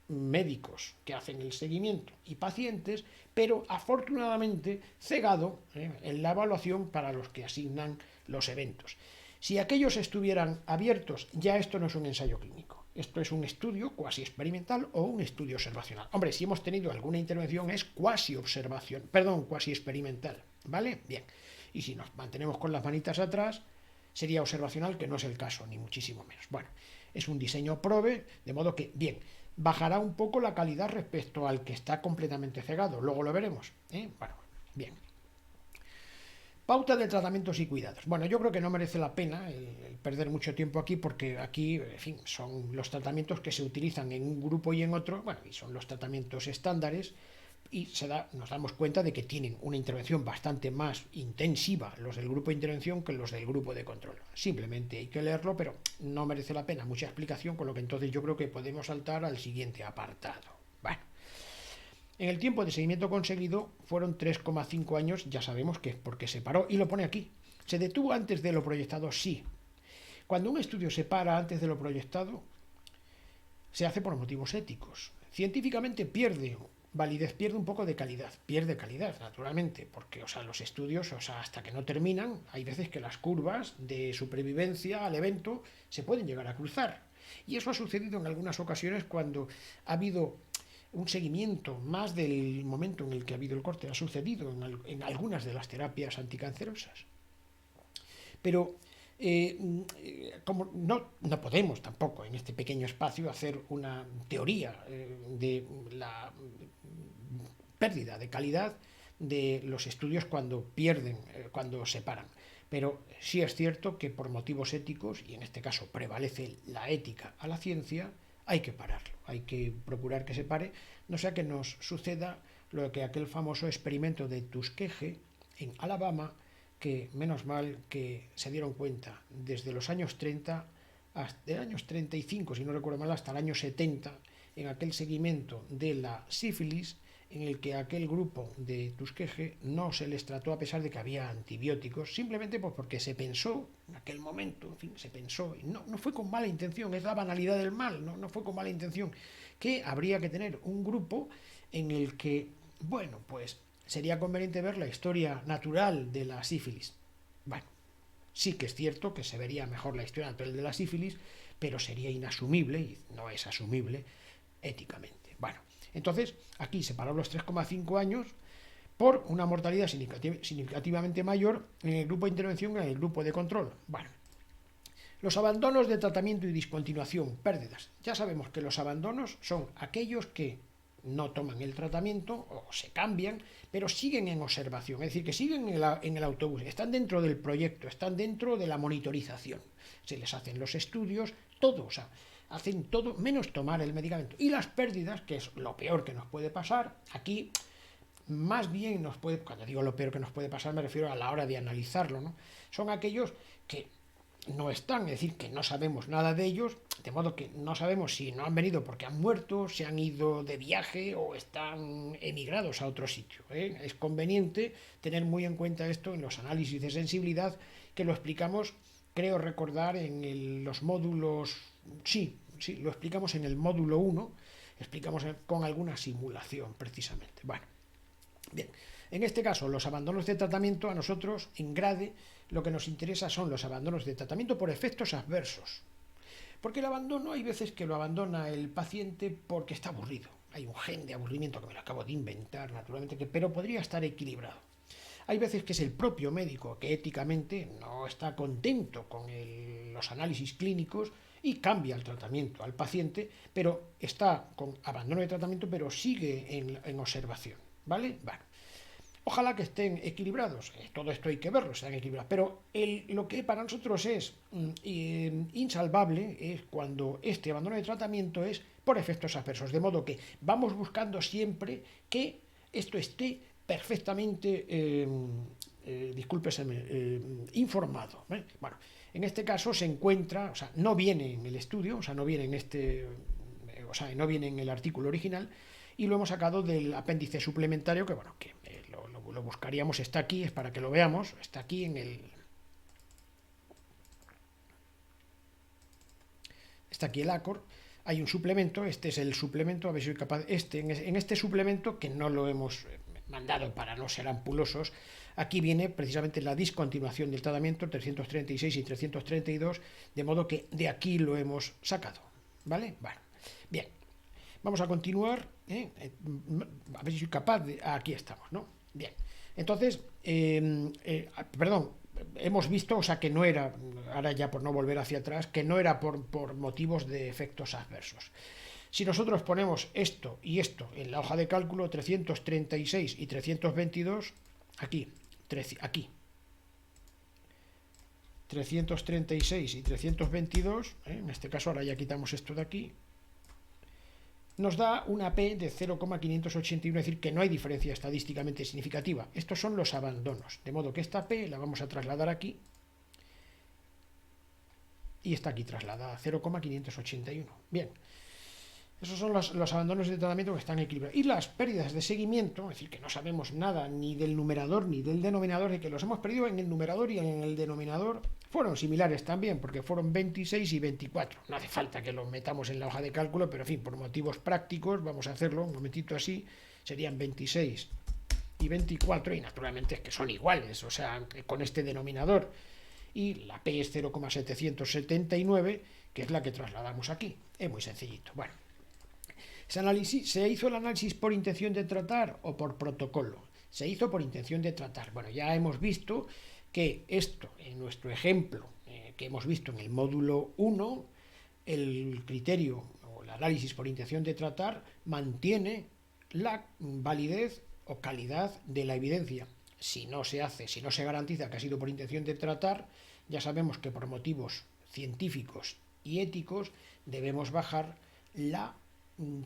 médicos que hacen el seguimiento y pacientes, pero afortunadamente cegado en la evaluación para los que asignan los eventos. Si aquellos estuvieran abiertos, ya esto no es un ensayo clínico, esto es un estudio cuasi experimental o un estudio observacional. Hombre, si hemos tenido alguna intervención es cuasi experimental, ¿vale? Bien, y si nos mantenemos con las manitas atrás, sería observacional, que no es el caso, ni muchísimo menos. Bueno, es un diseño PROBE, de modo que, bien, bajará un poco la calidad respecto al que está completamente cegado, luego lo veremos. Bueno, bien. Pauta de tratamientos y cuidados. Bueno, yo creo que no merece la pena el perder mucho tiempo aquí, porque aquí, en fin, son los tratamientos que se utilizan en un grupo y en otro, bueno, y son los tratamientos estándares, y nos damos cuenta de que tienen una intervención bastante más intensiva los del grupo de intervención que los del grupo de control. Simplemente hay que leerlo, pero no merece la pena mucha explicación, con lo que entonces yo creo que podemos saltar al siguiente apartado. Bueno, en el tiempo de seguimiento conseguido fueron 3,5 años, ya sabemos que es porque se paró, y lo pone aquí. ¿Se detuvo antes de lo proyectado? Sí. Cuando un estudio se para antes de lo proyectado, se hace por motivos éticos. Científicamente pierde validez, pierde un poco de calidad, pierde calidad, naturalmente, porque, o sea, los estudios, o sea, hasta que no terminan, hay veces que las curvas de supervivencia al evento se pueden llegar a cruzar. Y eso ha sucedido en algunas ocasiones cuando ha habido un seguimiento más del momento en el que ha habido el corte, ha sucedido en algunas de las terapias anticancerosas. Pero como no podemos tampoco en este pequeño espacio hacer una teoría de la pérdida de calidad de los estudios cuando pierden, cuando se paran. Pero sí es cierto que por motivos éticos, y en este caso prevalece la ética a la ciencia, hay que pararlo, hay que procurar que se pare, no sea que nos suceda lo que aquel famoso experimento de Tuskegee en Alabama, que menos mal que se dieron cuenta desde los años 30, hasta los años 35, si no recuerdo mal, hasta el año 70, en aquel seguimiento de la sífilis, en el que aquel grupo de Tuskegee no se les trató a pesar de que había antibióticos, simplemente pues porque se pensó, en aquel momento, en fin, se pensó, y no fue con mala intención, es la banalidad del mal, no fue con mala intención, que habría que tener un grupo en el que, bueno, pues sería conveniente ver la historia natural de la sífilis. Bueno, sí que es cierto que se vería mejor la historia natural de la sífilis, pero sería inasumible, y no es asumible, éticamente. Bueno, entonces aquí se paró los 3,5 años, por una mortalidad significativamente mayor en el grupo de intervención que en el grupo de control. Bueno, los abandonos de tratamiento y discontinuación, pérdidas. Ya sabemos que los abandonos son aquellos que no toman el tratamiento o se cambian, pero siguen en observación, es decir, que siguen en el autobús, están dentro del proyecto, están dentro de la monitorización. Se les hacen los estudios, todo, o sea, hacen todo menos tomar el medicamento. Y las pérdidas, que es lo peor que nos puede pasar, aquí más bien nos puede, cuando digo lo peor que nos puede pasar me refiero a la hora de analizarlo, ¿no? Son aquellos que no están, es decir, que no sabemos nada de ellos, de modo que no sabemos si no han venido porque han muerto, se han ido de viaje o están emigrados a otro sitio, ¿eh? Es conveniente tener muy en cuenta esto en los análisis de sensibilidad, que lo explicamos, creo recordar, los módulos, sí, lo explicamos en el módulo 1, explicamos con alguna simulación precisamente. Bueno, bien, en este caso los abandonos de tratamiento a nosotros en grade lo que nos interesa son los abandonos de tratamiento por efectos adversos. Porque el abandono hay veces que lo abandona el paciente porque está aburrido. Hay un gen de aburrimiento que me lo acabo de inventar, naturalmente, pero podría estar equilibrado. Hay veces que es el propio médico que éticamente no está contento con los análisis clínicos y cambia el tratamiento al paciente, pero está con abandono de tratamiento, pero sigue en observación. ¿Vale? Bueno. Ojalá que estén equilibrados, todo esto hay que verlo, están equilibrados, pero lo que para nosotros es insalvable es cuando este abandono de tratamiento es por efectos adversos, de modo que vamos buscando siempre que esto esté perfectamente, informado. ¿Vale? Bueno, en este caso se encuentra, o sea, no viene en el estudio, o sea, no viene no viene en el artículo original, y lo hemos sacado del apéndice suplementario, que bueno, que lo buscaríamos, está aquí, es para que lo veamos, está aquí está aquí el ACOR, hay un suplemento, este es el suplemento, a ver si soy capaz, en este suplemento, que no lo hemos mandado para no ser ampulosos, aquí viene precisamente la discontinuación del tratamiento 336 y 332, de modo que de aquí lo hemos sacado, ¿vale? Bueno, bien, vamos a continuar, a ver si soy capaz de, aquí estamos, ¿no? Bien, entonces, perdón, hemos visto, o sea, que no era, ahora ya por no volver hacia atrás, que no era por motivos de efectos adversos. Si nosotros ponemos esto y esto en la hoja de cálculo, 336 y 322, aquí, 336 y 322, en este caso ahora ya quitamos esto de aquí, nos da una P de 0,581, es decir, que no hay diferencia estadísticamente significativa. Estos son los abandonos, de modo que esta P la vamos a trasladar aquí y está aquí trasladada, 0,581. Bien, esos son los abandonos de tratamiento que están equilibrados. Y las pérdidas de seguimiento, es decir, que no sabemos nada ni del numerador ni del denominador, de que los hemos perdido en el numerador y en el denominador, fueron similares también, porque fueron 26 y 24. No hace falta que los metamos en la hoja de cálculo, pero en fin, por motivos prácticos, vamos a hacerlo un momentito así, serían 26 y 24, y naturalmente es que son iguales, o sea, con este denominador. Y la P es 0,779, que es la que trasladamos aquí. Es muy sencillito. Bueno, ¿se hizo el análisis por intención de tratar o por protocolo? Se hizo por intención de tratar. Bueno, ya hemos visto que esto, en nuestro ejemplo que hemos visto en el módulo 1, el criterio o el análisis por intención de tratar mantiene la validez o calidad de la evidencia. Si no se hace, si no se garantiza que ha sido por intención de tratar, ya sabemos que por motivos científicos y éticos debemos bajar la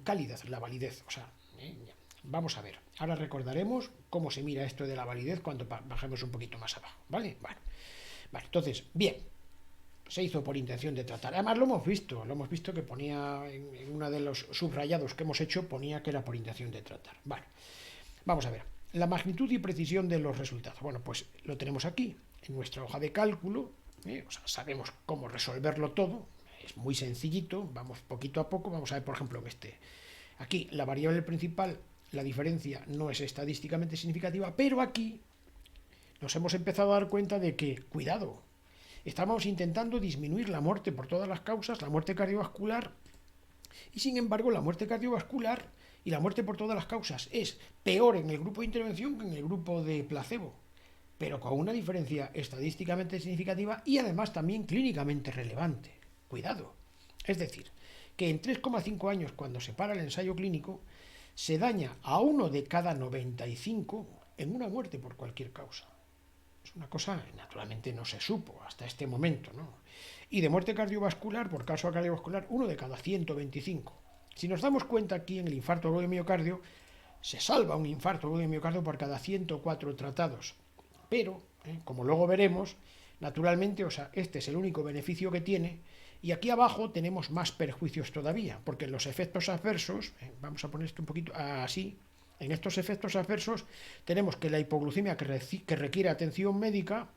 calidad, la validez. O sea, vamos a ver. Ahora recordaremos cómo se mira esto de la validez cuando bajemos un poquito más abajo, ¿vale? Vale, entonces, bien, se hizo por intención de tratar. Además lo hemos visto que ponía en uno de los subrayados que hemos hecho, ponía que era por intención de tratar. Vale, vamos a ver. La magnitud y precisión de los resultados. Bueno, pues lo tenemos aquí, en nuestra hoja de cálculo, o sea, sabemos cómo resolverlo todo, es muy sencillito, vamos poquito a poco, vamos a ver, por ejemplo, que aquí la variable principal, la diferencia no es estadísticamente significativa, pero aquí nos hemos empezado a dar cuenta de que, cuidado, estamos intentando disminuir la muerte por todas las causas, la muerte cardiovascular, y sin embargo la muerte cardiovascular y la muerte por todas las causas es peor en el grupo de intervención que en el grupo de placebo, pero con una diferencia estadísticamente significativa y además también clínicamente relevante. Cuidado. Es decir, que en 3,5 años, cuando se para el ensayo clínico, se daña a 1 de cada 95 en una muerte por cualquier causa. Es una cosa que naturalmente no se supo hasta este momento, ¿no? Y de muerte cardiovascular, por caso cardiovascular, 1 de cada 125. Si nos damos cuenta aquí en el infarto agudo de miocardio, se salva un infarto agudo de miocardio por cada 104 tratados. Pero, como luego veremos, naturalmente, o sea, este es el único beneficio que tiene, y aquí abajo tenemos más perjuicios todavía, porque en los efectos adversos, vamos a poner esto un poquito así, en estos efectos adversos tenemos que la hipoglucemia que requiere atención médica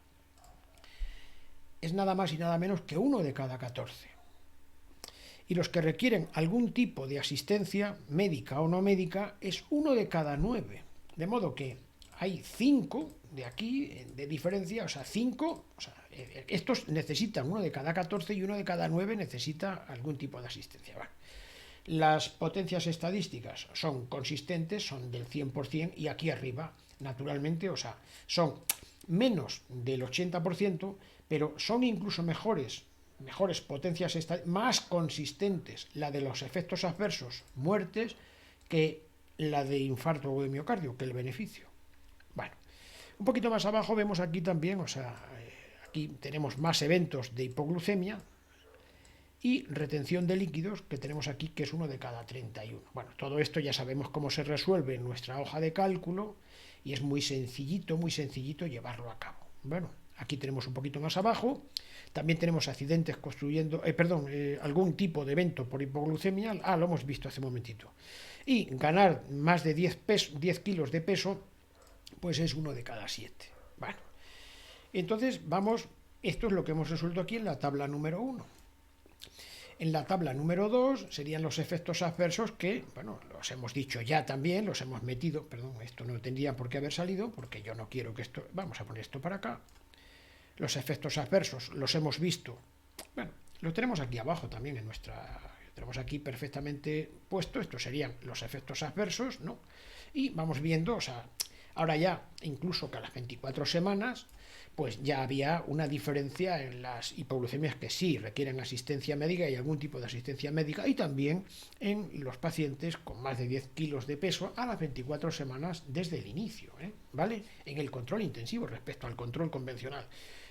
es nada más y nada menos que 1 de cada 14. Y los que requieren algún tipo de asistencia médica o no médica es 1 de cada 9. De modo que hay 5 de aquí de diferencia, o sea, 5, o sea, estos necesitan 1 de cada 14 y 1 de cada 9 necesita algún tipo de asistencia. Bueno, las potencias estadísticas son consistentes, son del 100% y aquí arriba, naturalmente, o sea, son menos del 80%, pero son incluso mejores potencias más consistentes la de los efectos adversos, muertes, que la de infarto o de miocardio, que el beneficio. Bueno, un poquito más abajo vemos aquí también, o sea, aquí tenemos más eventos de hipoglucemia y retención de líquidos, que tenemos aquí, que es 1 de cada 31. Bueno, todo esto ya sabemos cómo se resuelve en nuestra hoja de cálculo y es muy sencillito llevarlo a cabo. Bueno, aquí tenemos un poquito más abajo, también tenemos accidentes construyendo, algún tipo de evento por hipoglucemia, lo hemos visto hace un momentito. Y ganar más de 10 kilos de peso, pues es 1 de cada 7. Bueno, entonces vamos, esto es lo que hemos resuelto aquí en la tabla número 1. En la tabla número 2 serían los efectos adversos que, bueno, los hemos dicho ya también, los hemos metido, perdón, esto no tendría por qué haber salido, porque yo no quiero que esto, vamos a poner esto para acá. Los efectos adversos los hemos visto, bueno, lo tenemos aquí abajo también en nuestra, tenemos aquí perfectamente puesto, estos serían los efectos adversos, ¿no? Y vamos viendo, o sea, ahora ya, incluso que a las 24 semanas, pues ya había una diferencia en las hipoglucemias que sí requieren asistencia médica y algún tipo de asistencia médica, y también en los pacientes con más de 10 kilos de peso a las 24 semanas desde el inicio, ¿vale? En el control intensivo respecto al control convencional.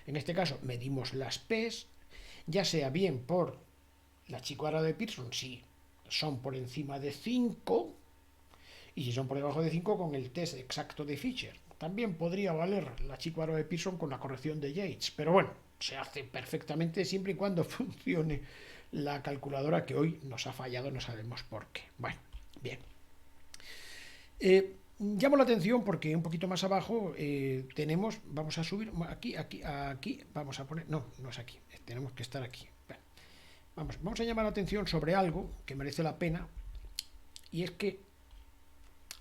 En este caso medimos las P's, ya sea bien por la Chico-Arado de Pearson, si son por encima de 5, y si son por debajo de 5 con el test exacto de Fischer. También podría valer la Chico-Arado de Pearson con la corrección de Yates, pero bueno, se hace perfectamente siempre y cuando funcione la calculadora, que hoy nos ha fallado, no sabemos por qué. Bueno, bien. Llamo la atención porque un poquito más abajo tenemos, vamos a subir, aquí, vamos a poner, no es aquí, tenemos que estar aquí. Bueno, vamos a llamar la atención sobre algo que merece la pena, y es que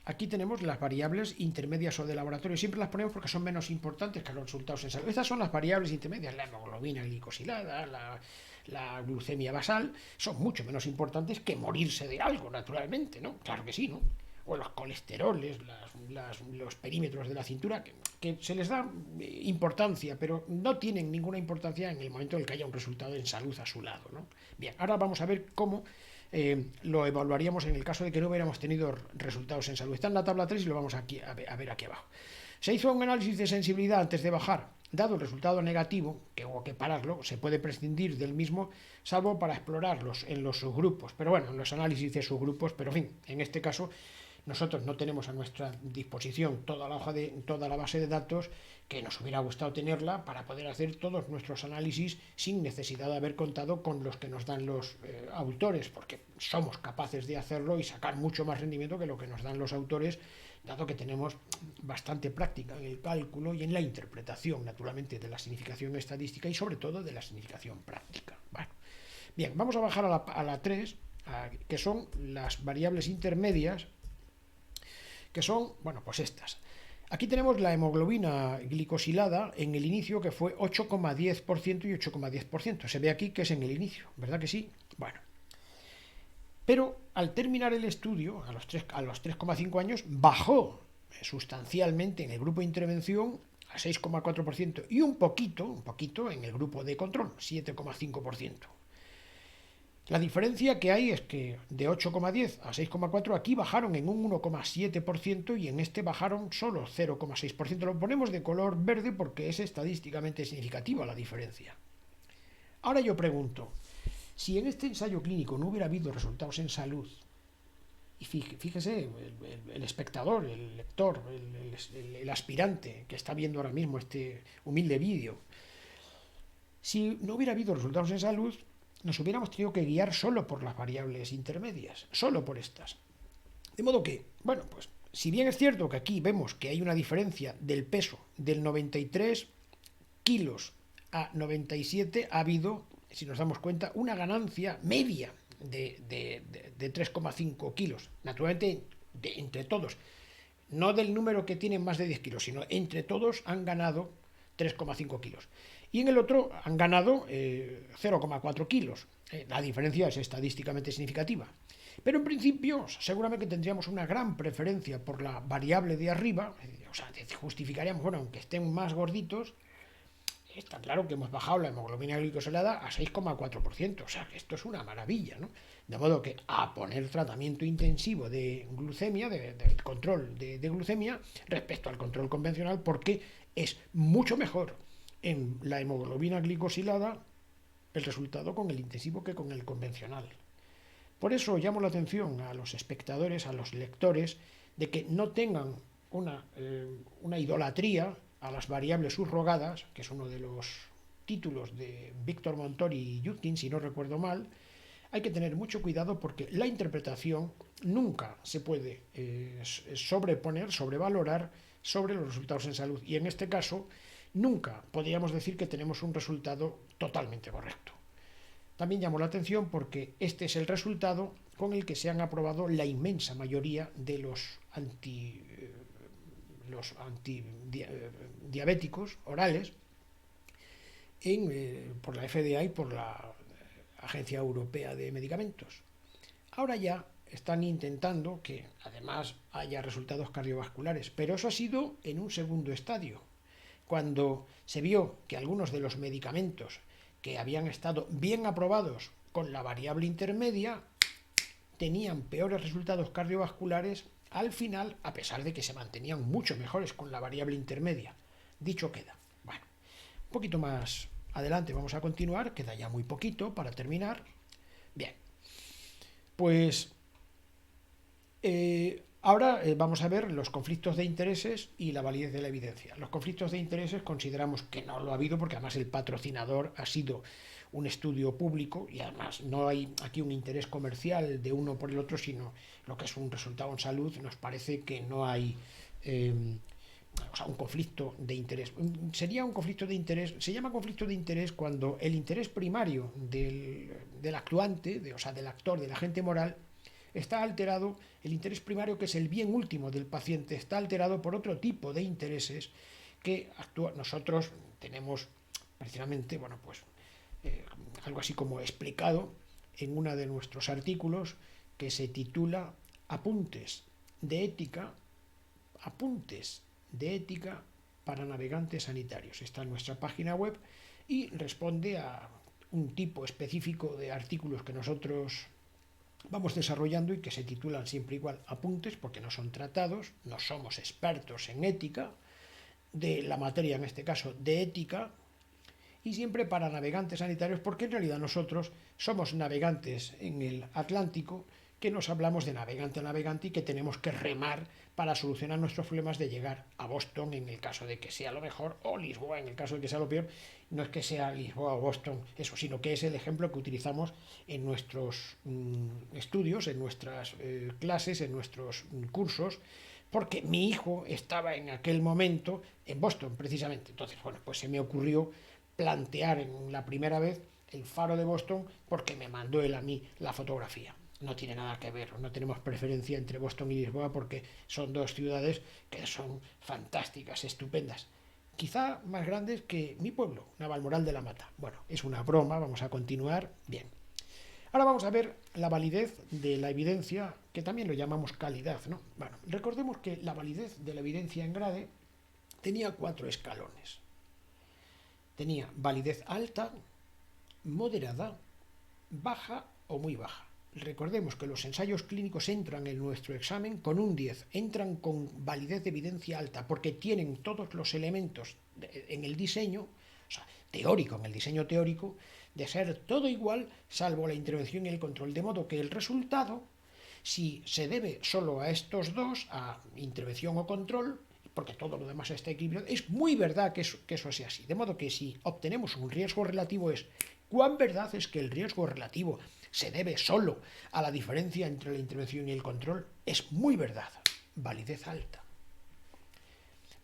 aquí tenemos las variables intermedias o de laboratorio. Siempre las ponemos porque son menos importantes que los resultados en salud. Estas son las variables intermedias, la hemoglobina glicosilada, la glucemia basal, son mucho menos importantes que morirse de algo, naturalmente, ¿no? Claro que sí, ¿no? O los colesteroles, los perímetros de la cintura, que se les da importancia, pero no tienen ninguna importancia en el momento en el que haya un resultado en salud a su lado, ¿no? Bien, ahora vamos a ver cómo lo evaluaríamos en el caso de que no hubiéramos tenido resultados en salud. Está en la tabla 3 y lo vamos aquí a ver aquí abajo. Se hizo un análisis de sensibilidad antes de bajar. Dado el resultado negativo, que hubo que pararlo, se puede prescindir del mismo, salvo para explorarlos en los subgrupos. Pero bueno, en los análisis de subgrupos, pero en fin, en este caso nosotros no tenemos a nuestra disposición toda la base de datos, que nos hubiera gustado tenerla para poder hacer todos nuestros análisis sin necesidad de haber contado con los que nos dan los autores, porque somos capaces de hacerlo y sacar mucho más rendimiento que lo que nos dan los autores, dado que tenemos bastante práctica en el cálculo y en la interpretación, naturalmente, de la significación estadística y sobre todo de la significación práctica. Bueno, bien, vamos a bajar a la 3, que son las variables intermedias, que son, bueno, pues estas. Aquí tenemos la hemoglobina glicosilada en el inicio, que fue 8,10% y 8,10%. Se ve aquí que es en el inicio, ¿verdad que sí? Bueno. Pero al terminar el estudio, a los 3,5 años, bajó sustancialmente en el grupo de intervención a 6,4% y un poquito en el grupo de control, 7,5%. La diferencia que hay es que de 8,10 a 6,4 aquí bajaron en un 1,7% y en este bajaron solo 0,6%. Lo ponemos de color verde porque es estadísticamente significativa la diferencia. Ahora yo pregunto, si en este ensayo clínico no hubiera habido resultados en salud, y fíjese, el espectador, el lector, el aspirante que está viendo ahora mismo este humilde vídeo, si no hubiera habido resultados en salud, nos hubiéramos tenido que guiar solo por las variables intermedias, solo por estas. De modo que, bueno, pues si bien es cierto que aquí vemos que hay una diferencia del peso del 93 kilos a 97, ha habido, si nos damos cuenta, una ganancia media de 3,5 kilos. Naturalmente, entre todos. No del número que tienen más de 10 kilos, sino entre todos han ganado 3,5 kilos. Y en el otro han ganado 0,4 kilos. La diferencia es estadísticamente significativa. Pero en principio seguramente tendríamos una gran preferencia por la variable de arriba, o sea, justificaríamos, bueno, aunque estén más gorditos, está claro que hemos bajado la hemoglobina glicosilada a 6,4%, o sea que esto es una maravilla, ¿no? De modo que a poner tratamiento intensivo de glucemia, de control de glucemia, respecto al control convencional, porque es mucho mejor en la hemoglobina glicosilada el resultado con el intensivo que con el convencional. Por eso llamo la atención a los espectadores, a los lectores, de que no tengan una idolatría a las variables subrogadas, que es uno de los títulos de Víctor Montori y Yudkin, si no recuerdo mal. Hay que tener mucho cuidado porque la interpretación nunca se puede sobreponer, sobrevalorar sobre los resultados en salud. Y en este caso, nunca podríamos decir que tenemos un resultado totalmente correcto. También llamó la atención porque este es el resultado con el que se han aprobado la inmensa mayoría de los antidiabéticos orales por la FDA y por la Agencia Europea de Medicamentos. Ahora ya están intentando que además haya resultados cardiovasculares, pero eso ha sido en un segundo estadio, cuando se vio que algunos de los medicamentos que habían estado bien aprobados con la variable intermedia tenían peores resultados cardiovasculares al final, a pesar de que se mantenían mucho mejores con la variable intermedia. Dicho queda. Bueno, un poquito más adelante vamos a continuar, queda ya muy poquito para terminar. Bien, pues ahora vamos a ver los conflictos de intereses y la validez de la evidencia. Los conflictos de intereses consideramos que no lo ha habido porque además el patrocinador ha sido un estudio público y además no hay aquí un interés comercial de uno por el otro, sino lo que es un resultado en salud. Nos parece que no hay un conflicto de interés. Sería un conflicto de interés, se llama conflicto de interés cuando el interés primario del actuante, del actor, del agente moral, está alterado, el interés primario, que es el bien último del paciente, está alterado por otro tipo de intereses que nosotros tenemos precisamente, algo así como explicado en uno de nuestros artículos que se titula Apuntes de ética para navegantes sanitarios. Está en nuestra página web y responde a un tipo específico de artículos que nosotros vamos desarrollando y que se titulan siempre igual apuntes, porque no son tratados, no somos expertos en ética, de la materia en este caso de ética, y siempre para navegantes sanitarios, porque en realidad nosotros somos navegantes en el Atlántico, que nos hablamos de navegante a navegante y que tenemos que remar para solucionar nuestros problemas de llegar a Boston en el caso de que sea lo mejor, o Lisboa en el caso de que sea lo peor. No es que sea Lisboa o Boston eso, sino que es el ejemplo que utilizamos en nuestros estudios, en nuestras clases, en nuestros cursos, porque mi hijo estaba en aquel momento en Boston precisamente. Entonces, pues se me ocurrió plantear en la primera vez el faro de Boston porque me mandó él a mí la fotografía. No tiene nada que ver, no tenemos preferencia entre Boston y Lisboa porque son dos ciudades que son fantásticas, estupendas. Quizá más grandes que mi pueblo, Navalmoral de la Mata. Bueno, es una broma, vamos a continuar. Bien. Ahora vamos a ver la validez de la evidencia, que también lo llamamos calidad, ¿no? Bueno, recordemos que la validez de la evidencia en grade tenía 4 escalones. Tenía validez alta, moderada, baja o muy baja. Recordemos que los ensayos clínicos entran en nuestro examen con un 10, entran con validez de evidencia alta, porque tienen todos los elementos en el diseño, o sea, teórico, en el diseño teórico, de ser todo igual, salvo la intervención y el control, de modo que el resultado, si se debe solo a estos dos, a intervención o control, porque todo lo demás está equilibrado, es muy verdad que eso sea así. De modo que si obtenemos un riesgo relativo es, ¿cuán verdad es que el riesgo relativo se debe solo a la diferencia entre la intervención y el control? Es muy verdad. Validez alta.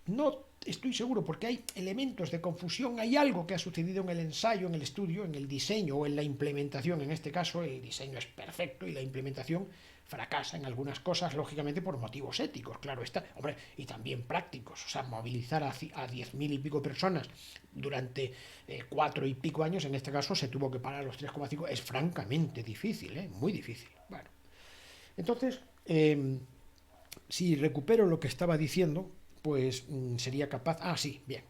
No estoy seguro porque hay elementos de confusión, hay algo que ha sucedido en el ensayo, en el estudio, en el diseño o en la implementación. En este caso el diseño es perfecto y la implementación fracasa en algunas cosas, lógicamente por motivos éticos, claro está, hombre, y también prácticos. O sea, movilizar a 10.000 y pico personas durante 4 y pico años, en este caso se tuvo que parar a los 3,5, es francamente difícil, muy difícil. Bueno, entonces, si recupero lo que estaba diciendo, pues sería capaz... Ah, sí, bien.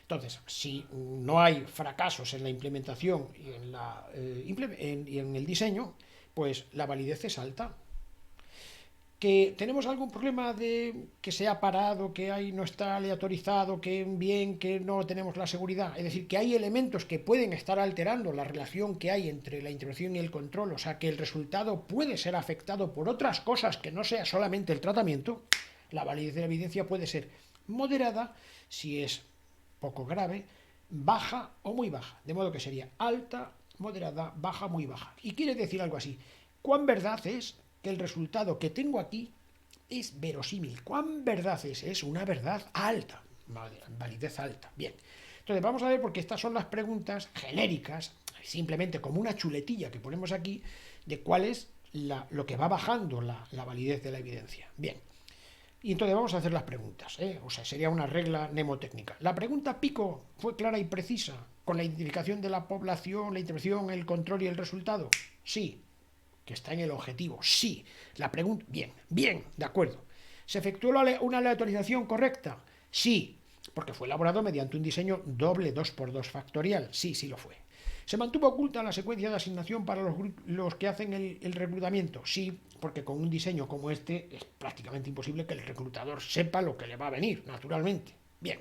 Entonces, si no hay fracasos en la implementación y en el diseño, pues la validez es alta. Que tenemos algún problema de que se ha parado, que ahí no está aleatorizado, que bien, que no tenemos la seguridad. Es decir, que hay elementos que pueden estar alterando la relación que hay entre la intervención y el control, o sea, que el resultado puede ser afectado por otras cosas que no sea solamente el tratamiento. La validez de la evidencia puede ser moderada si es poco grave, baja o muy baja. De modo que sería alta, moderada, baja, muy baja. Y quiere decir algo así. ¿Cuán verdad es que el resultado que tengo aquí es verosímil? ¿Cuán verdad es? Es una verdad alta, validez alta. Bien, entonces vamos a ver, porque estas son las preguntas genéricas, simplemente como una chuletilla que ponemos aquí, de cuál es lo que va bajando la validez de la evidencia. Bien, y entonces vamos a hacer las preguntas, o sea, sería una regla mnemotécnica. La pregunta pico fue clara y precisa, con la identificación de la población, la intervención, el control y el resultado. Sí, que está en el objetivo. Sí. La pregunta, bien, de acuerdo. ¿Se efectuó una aleatorización correcta? Sí, porque fue elaborado mediante un diseño doble 2x2 factorial. Sí, sí lo fue. ¿Se mantuvo oculta la secuencia de asignación para los que hacen el reclutamiento? Sí, porque con un diseño como este es prácticamente imposible que el reclutador sepa lo que le va a venir, naturalmente. Bien.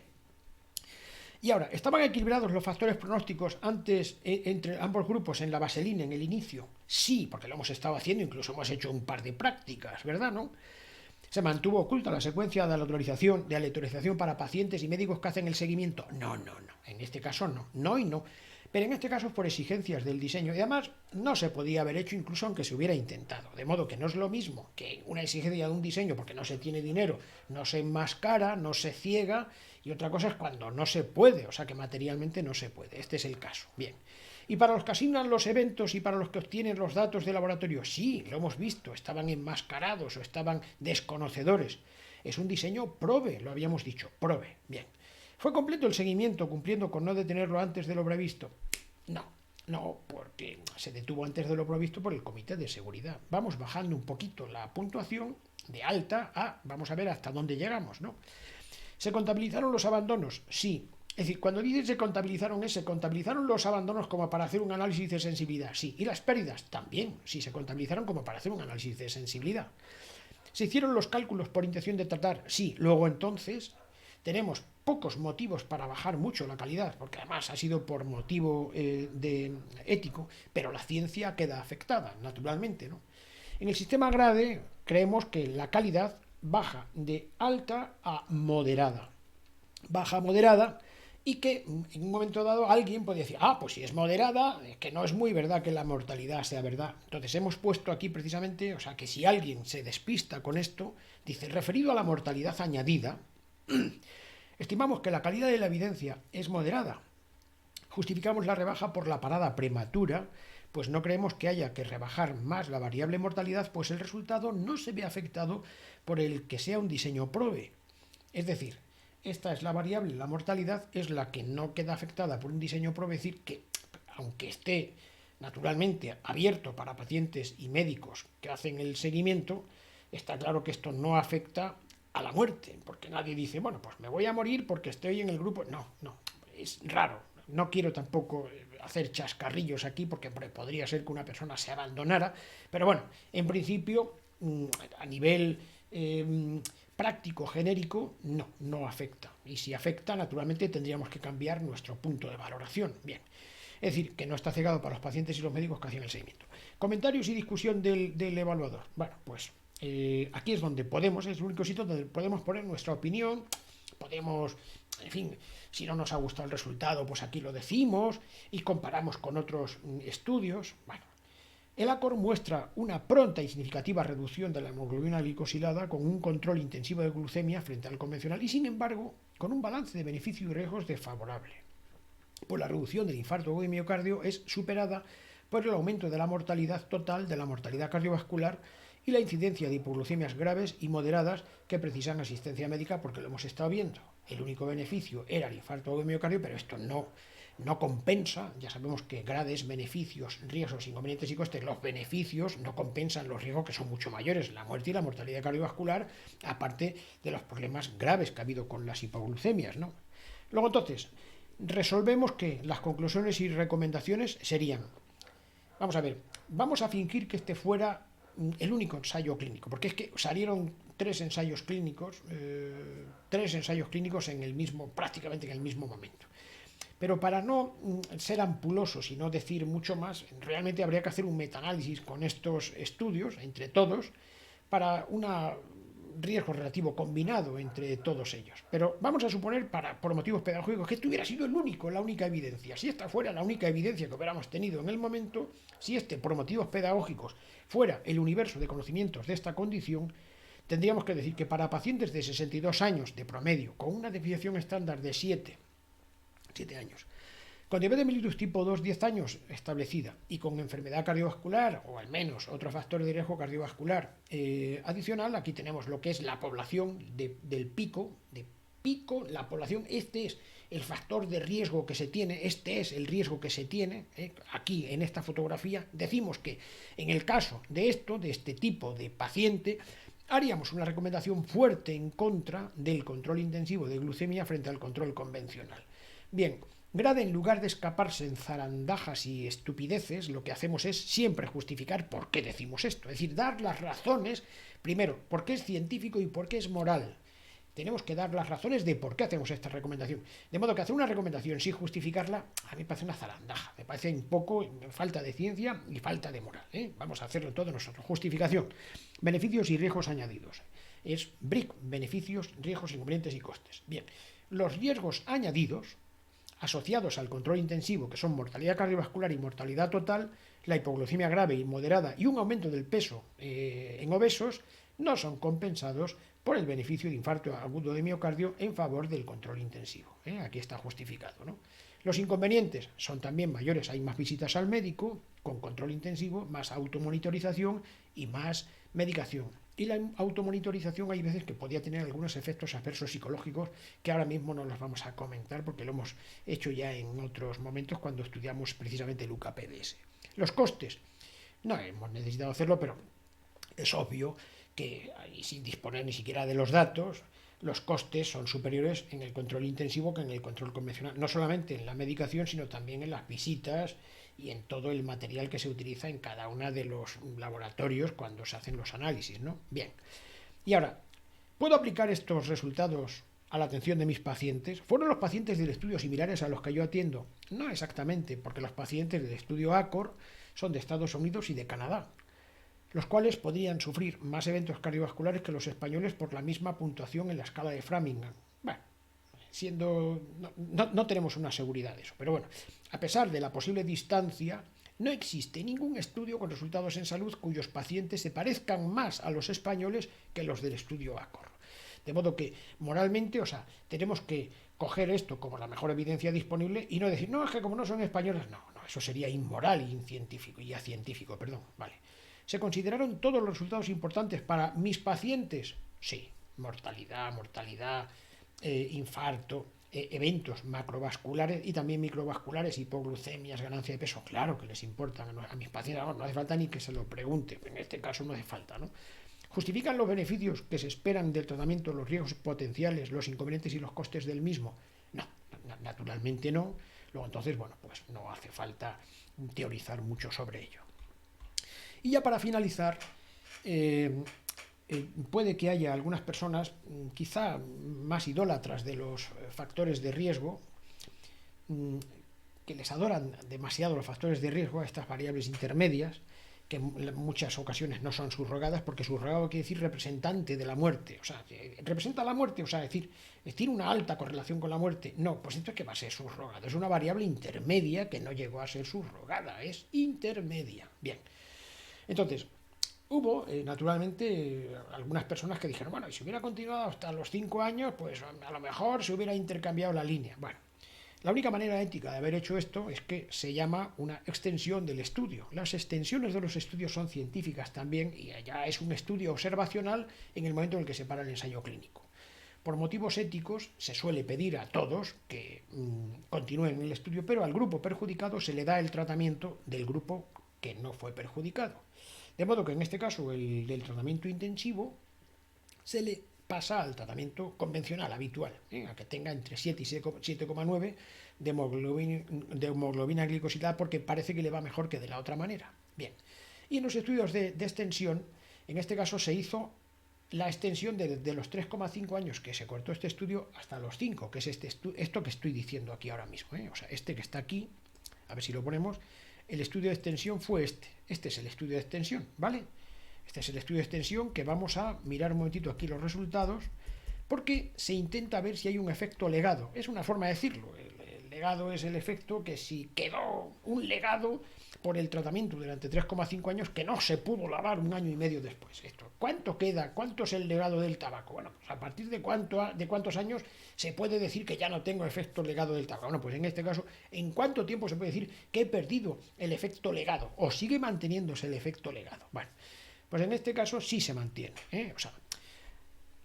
Y ahora, ¿estaban equilibrados los factores pronósticos antes entre ambos grupos en la vaselina, en el inicio? Sí, porque lo hemos estado haciendo, incluso hemos hecho un par de prácticas, ¿verdad, no? ¿Se mantuvo oculta la secuencia de aleatorización para pacientes y médicos que hacen el seguimiento? No. En este caso no. No y no. Pero en este caso es por exigencias del diseño. Y además no se podía haber hecho incluso aunque se hubiera intentado. De modo que no es lo mismo que una exigencia de un diseño porque no se tiene dinero, no se enmascara, no se ciega. Y otra cosa es cuando no se puede, o sea que materialmente no se puede. Este es el caso. Bien. ¿Y para los que asignan los eventos y para los que obtienen los datos de laboratorio? Sí, lo hemos visto, estaban enmascarados o estaban desconocedores. Es un diseño probe, lo habíamos dicho, probe. Bien. ¿Fue completo el seguimiento cumpliendo con no detenerlo antes de lo previsto? No, porque se detuvo antes de lo previsto por el comité de seguridad. Vamos bajando un poquito la puntuación de alta a, vamos a ver hasta dónde llegamos, ¿no? ¿Se contabilizaron los abandonos? Sí. Es decir, cuando dices se contabilizaron los abandonos como para hacer un análisis de sensibilidad. Sí. ¿Y las pérdidas? También. Sí, se contabilizaron como para hacer un análisis de sensibilidad. ¿Se hicieron los cálculos por intención de tratar? Sí. Luego entonces tenemos pocos motivos para bajar mucho la calidad, porque además ha sido por motivo ético, pero la ciencia queda afectada, naturalmente, ¿no? En el sistema GRADE creemos que la calidad baja de alta a moderada. Baja a moderada y que en un momento dado alguien puede decir, pues si es moderada, que no es muy verdad que la mortalidad sea verdad. Entonces hemos puesto aquí precisamente, o sea, que si alguien se despista con esto, dice, referido a la mortalidad añadida, estimamos que la calidad de la evidencia es moderada. Justificamos la rebaja por la parada prematura, pues no creemos que haya que rebajar más la variable mortalidad, pues el resultado no se ve afectado por el que sea un diseño probe. Es decir, esta es la variable, la mortalidad es la que no queda afectada por un diseño probe, es decir, que aunque esté naturalmente abierto para pacientes y médicos que hacen el seguimiento, está claro que esto no afecta a la muerte, porque nadie dice, bueno, pues me voy a morir porque estoy en el grupo. No, no, es raro. No quiero tampoco hacer chascarrillos aquí porque podría ser que una persona se abandonara, pero bueno, en principio, a nivel práctico, genérico, no, no afecta. Y si afecta, naturalmente tendríamos que cambiar nuestro punto de valoración. Bien. Es decir, que no está cegado para los pacientes y los médicos que hacen el seguimiento. Comentarios y discusión del evaluador. Bueno, pues aquí es donde podemos, es el único sitio donde podemos poner nuestra opinión, podemos, en fin, si no nos ha gustado el resultado, pues aquí lo decimos y comparamos con otros estudios. Bueno, el ACOR muestra una pronta y significativa reducción de la hemoglobina glicosilada con un control intensivo de glucemia frente al convencional y, sin embargo, con un balance de beneficio y riesgos desfavorable. Pues la reducción del infarto de miocardio es superada por el aumento de la mortalidad total, de la mortalidad cardiovascular y la incidencia de hipoglucemias graves y moderadas que precisan asistencia médica, porque lo hemos estado viendo. El único beneficio era el infarto de miocardio, pero esto no compensa. Ya sabemos que grades, beneficios, riesgos, inconvenientes y costes, los beneficios no compensan los riesgos, que son mucho mayores, la muerte y la mortalidad cardiovascular, aparte de los problemas graves que ha habido con las hipoglucemias, ¿no? Luego, entonces, resolvemos que las conclusiones y recomendaciones serían, vamos a ver, vamos a fingir que este fuera el único ensayo clínico, porque es que salieron tres ensayos clínicos en el mismo, prácticamente en el mismo momento. Pero para no ser ampulosos y no decir mucho más, realmente habría que hacer un metaanálisis con estos estudios, entre todos, para una riesgo relativo combinado entre todos ellos. Pero vamos a suponer, por motivos pedagógicos, que esto hubiera sido la única evidencia. Si esta fuera la única evidencia que hubiéramos tenido en el momento, si por motivos pedagógicos, fuera el universo de conocimientos de esta condición, tendríamos que decir que para pacientes de 62 años de promedio, con una desviación estándar de 7 años, con diabetes mellitus tipo 2, 10 años establecida y con enfermedad cardiovascular o al menos otro factor de riesgo cardiovascular adicional, aquí tenemos lo que es la población del pico, la población, este es el factor de riesgo que se tiene, este es el riesgo que se tiene, aquí en esta fotografía decimos que en el caso de este tipo de paciente, haríamos una recomendación fuerte en contra del control intensivo de glucemia frente al control convencional. Bien, GRADE, en lugar de escaparse en zarandajas y estupideces, lo que hacemos es siempre justificar por qué decimos esto. Es decir, dar las razones, primero, por qué es científico y por qué es moral. Tenemos que dar las razones de por qué hacemos esta recomendación. De modo que hacer una recomendación sin justificarla, a mí me parece una zarandaja. Me parece un poco falta de ciencia y falta de moral. Vamos a hacerlo todo nosotros. Justificación. Beneficios y riesgos añadidos. Es BRIC, beneficios, riesgos, inconvenientes y costes. Bien, los riesgos añadidos asociados al control intensivo, que son mortalidad cardiovascular y mortalidad total, la hipoglucemia grave y moderada y un aumento del peso en obesos, no son compensados por el beneficio de infarto agudo de miocardio en favor del control intensivo. Aquí está justificado, ¿no? Los inconvenientes son también mayores, hay más visitas al médico con control intensivo, más automonitorización y más medicación. Y la automonitorización hay veces que podía tener algunos efectos adversos psicológicos que ahora mismo no los vamos a comentar porque lo hemos hecho ya en otros momentos cuando estudiamos precisamente el UKPDS. Los costes, no hemos necesitado hacerlo, pero es obvio que, y sin disponer ni siquiera de los datos, los costes son superiores en el control intensivo que en el control convencional, no solamente en la medicación, sino también en las visitas y en todo el material que se utiliza en cada uno de los laboratorios cuando se hacen los análisis, ¿no? Bien. Y ahora, ¿puedo aplicar estos resultados a la atención de mis pacientes? ¿Fueron los pacientes del estudio similares a los que yo atiendo? No exactamente, porque los pacientes del estudio ACOR son de Estados Unidos y de Canadá, los cuales podrían sufrir más eventos cardiovasculares que los españoles por la misma puntuación en la escala de Framingham. Bueno, no tenemos una seguridad de eso, pero bueno, a pesar de la posible distancia, no existe ningún estudio con resultados en salud cuyos pacientes se parezcan más a los españoles que los del estudio ACOR. De modo que, moralmente, tenemos que coger esto como la mejor evidencia disponible y no decir, no, es que como no son españoles, no, eso sería inmoral y acientífico, vale. ¿Se consideraron todos los resultados importantes para mis pacientes? Sí, mortalidad, infarto, eventos macrovasculares y también microvasculares, hipoglucemias, ganancia de peso, claro que les importan a mis pacientes, no hace falta ni que se lo pregunte, en este caso no hace falta, ¿no? ¿Justifican los beneficios que se esperan del tratamiento, los riesgos potenciales, los inconvenientes y los costes del mismo? No, naturalmente no. Luego entonces, bueno, pues no hace falta teorizar mucho sobre ello. Y ya para finalizar, puede que haya algunas personas, quizá más idólatras de los factores de riesgo, que les adoran demasiado los factores de riesgo, a estas variables intermedias, que en muchas ocasiones no son subrogadas, porque subrogado quiere decir representante de la muerte, o sea, representa la muerte, o sea, decir una alta correlación con la muerte. No, pues esto es que va a ser subrogado, es una variable intermedia que no llegó a ser subrogada, es intermedia. Bien, entonces, hubo, naturalmente, algunas personas que dijeron, bueno, y si hubiera continuado hasta los 5 años, pues a lo mejor se hubiera intercambiado la línea. Bueno, la única manera ética de haber hecho esto es que se llama una extensión del estudio. Las extensiones de los estudios son científicas también y ya es un estudio observacional en el momento en el que se para el ensayo clínico. Por motivos éticos se suele pedir a todos que continúen el estudio, pero al grupo perjudicado se le da el tratamiento del grupo que no fue perjudicado. De modo que en este caso el del tratamiento intensivo se le pasa al tratamiento convencional, habitual, a que tenga entre 7 y 7,9 de hemoglobina glicosilada, porque parece que le va mejor que de la otra manera. Bien, y en los estudios de extensión, en este caso se hizo la extensión de los 3,5 años que se cortó este estudio hasta los 5, que es esto que estoy diciendo aquí ahora mismo, o sea, este que está aquí, a ver si lo ponemos, el estudio de extensión fue este es el estudio de extensión, ¿vale? Este es el estudio de extensión que vamos a mirar un momentito aquí los resultados, porque se intenta ver si hay un efecto legado. Es una forma de decirlo. El legado es el efecto que si quedó un legado por el tratamiento durante 3,5 años que no se pudo lavar un año y medio después. ¿Cuánto queda? ¿Cuánto es el legado del tabaco? Bueno, pues a partir de cuántos años se puede decir que ya no tengo efecto legado del tabaco. Bueno, pues en este caso, ¿en cuánto tiempo se puede decir que he perdido el efecto legado? ¿O sigue manteniéndose el efecto legado? Bueno, pues en este caso sí se mantiene, O sea,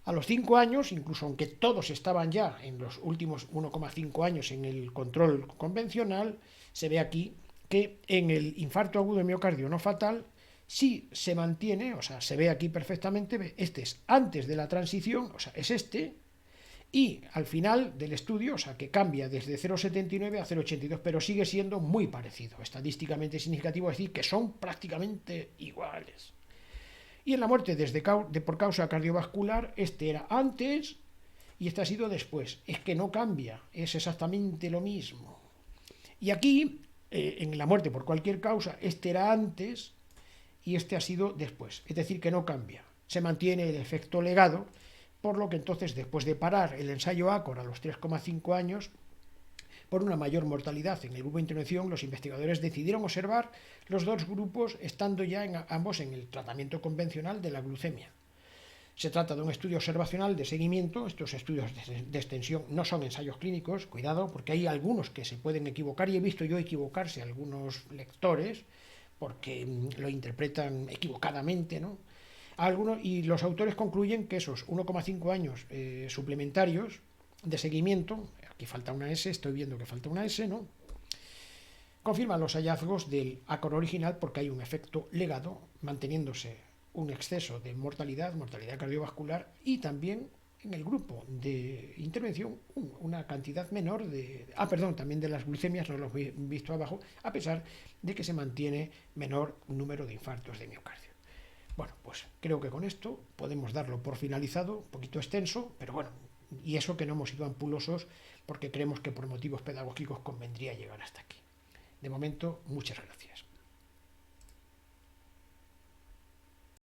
a los 5 años, incluso aunque todos estaban ya en los últimos 1,5 años en el control convencional, se ve aquí que en el infarto agudo de miocardio no fatal sí se mantiene, o sea, se ve aquí perfectamente, este es antes de la transición, o sea, es este, y al final del estudio, o sea, que cambia desde 0,79 a 0,82, pero sigue siendo muy parecido, estadísticamente significativo, es decir, que son prácticamente iguales. Y en la muerte por causa cardiovascular, este era antes y este ha sido después. Es que no cambia, es exactamente lo mismo. Y aquí, en la muerte por cualquier causa, este era antes y este ha sido después. Es decir, que no cambia. Se mantiene el efecto legado, por lo que entonces, después de parar el ensayo ACOR a los 3,5 años, por una mayor mortalidad en el grupo de intervención, los investigadores decidieron observar los dos grupos estando ya ambos en el tratamiento convencional de la glucemia. Se trata de un estudio observacional de seguimiento. Estos estudios de extensión no son ensayos clínicos, cuidado, porque hay algunos que se pueden equivocar y he visto yo equivocarse a algunos lectores porque lo interpretan equivocadamente, ¿no? Y los autores concluyen que esos 1,5 años suplementarios de seguimiento, aquí falta una S, estoy viendo que falta una S, ¿no? Confirman los hallazgos del ACOR original porque hay un efecto legado, manteniéndose un exceso de mortalidad cardiovascular y también en el grupo de intervención una cantidad menor también de las glucemias, no lo he visto abajo, a pesar de que se mantiene menor número de infartos de miocardio. Bueno, pues creo que con esto podemos darlo por finalizado, un poquito extenso, pero bueno, y eso que no hemos sido ampulosos porque creemos que por motivos pedagógicos convendría llegar hasta aquí. De momento, muchas gracias.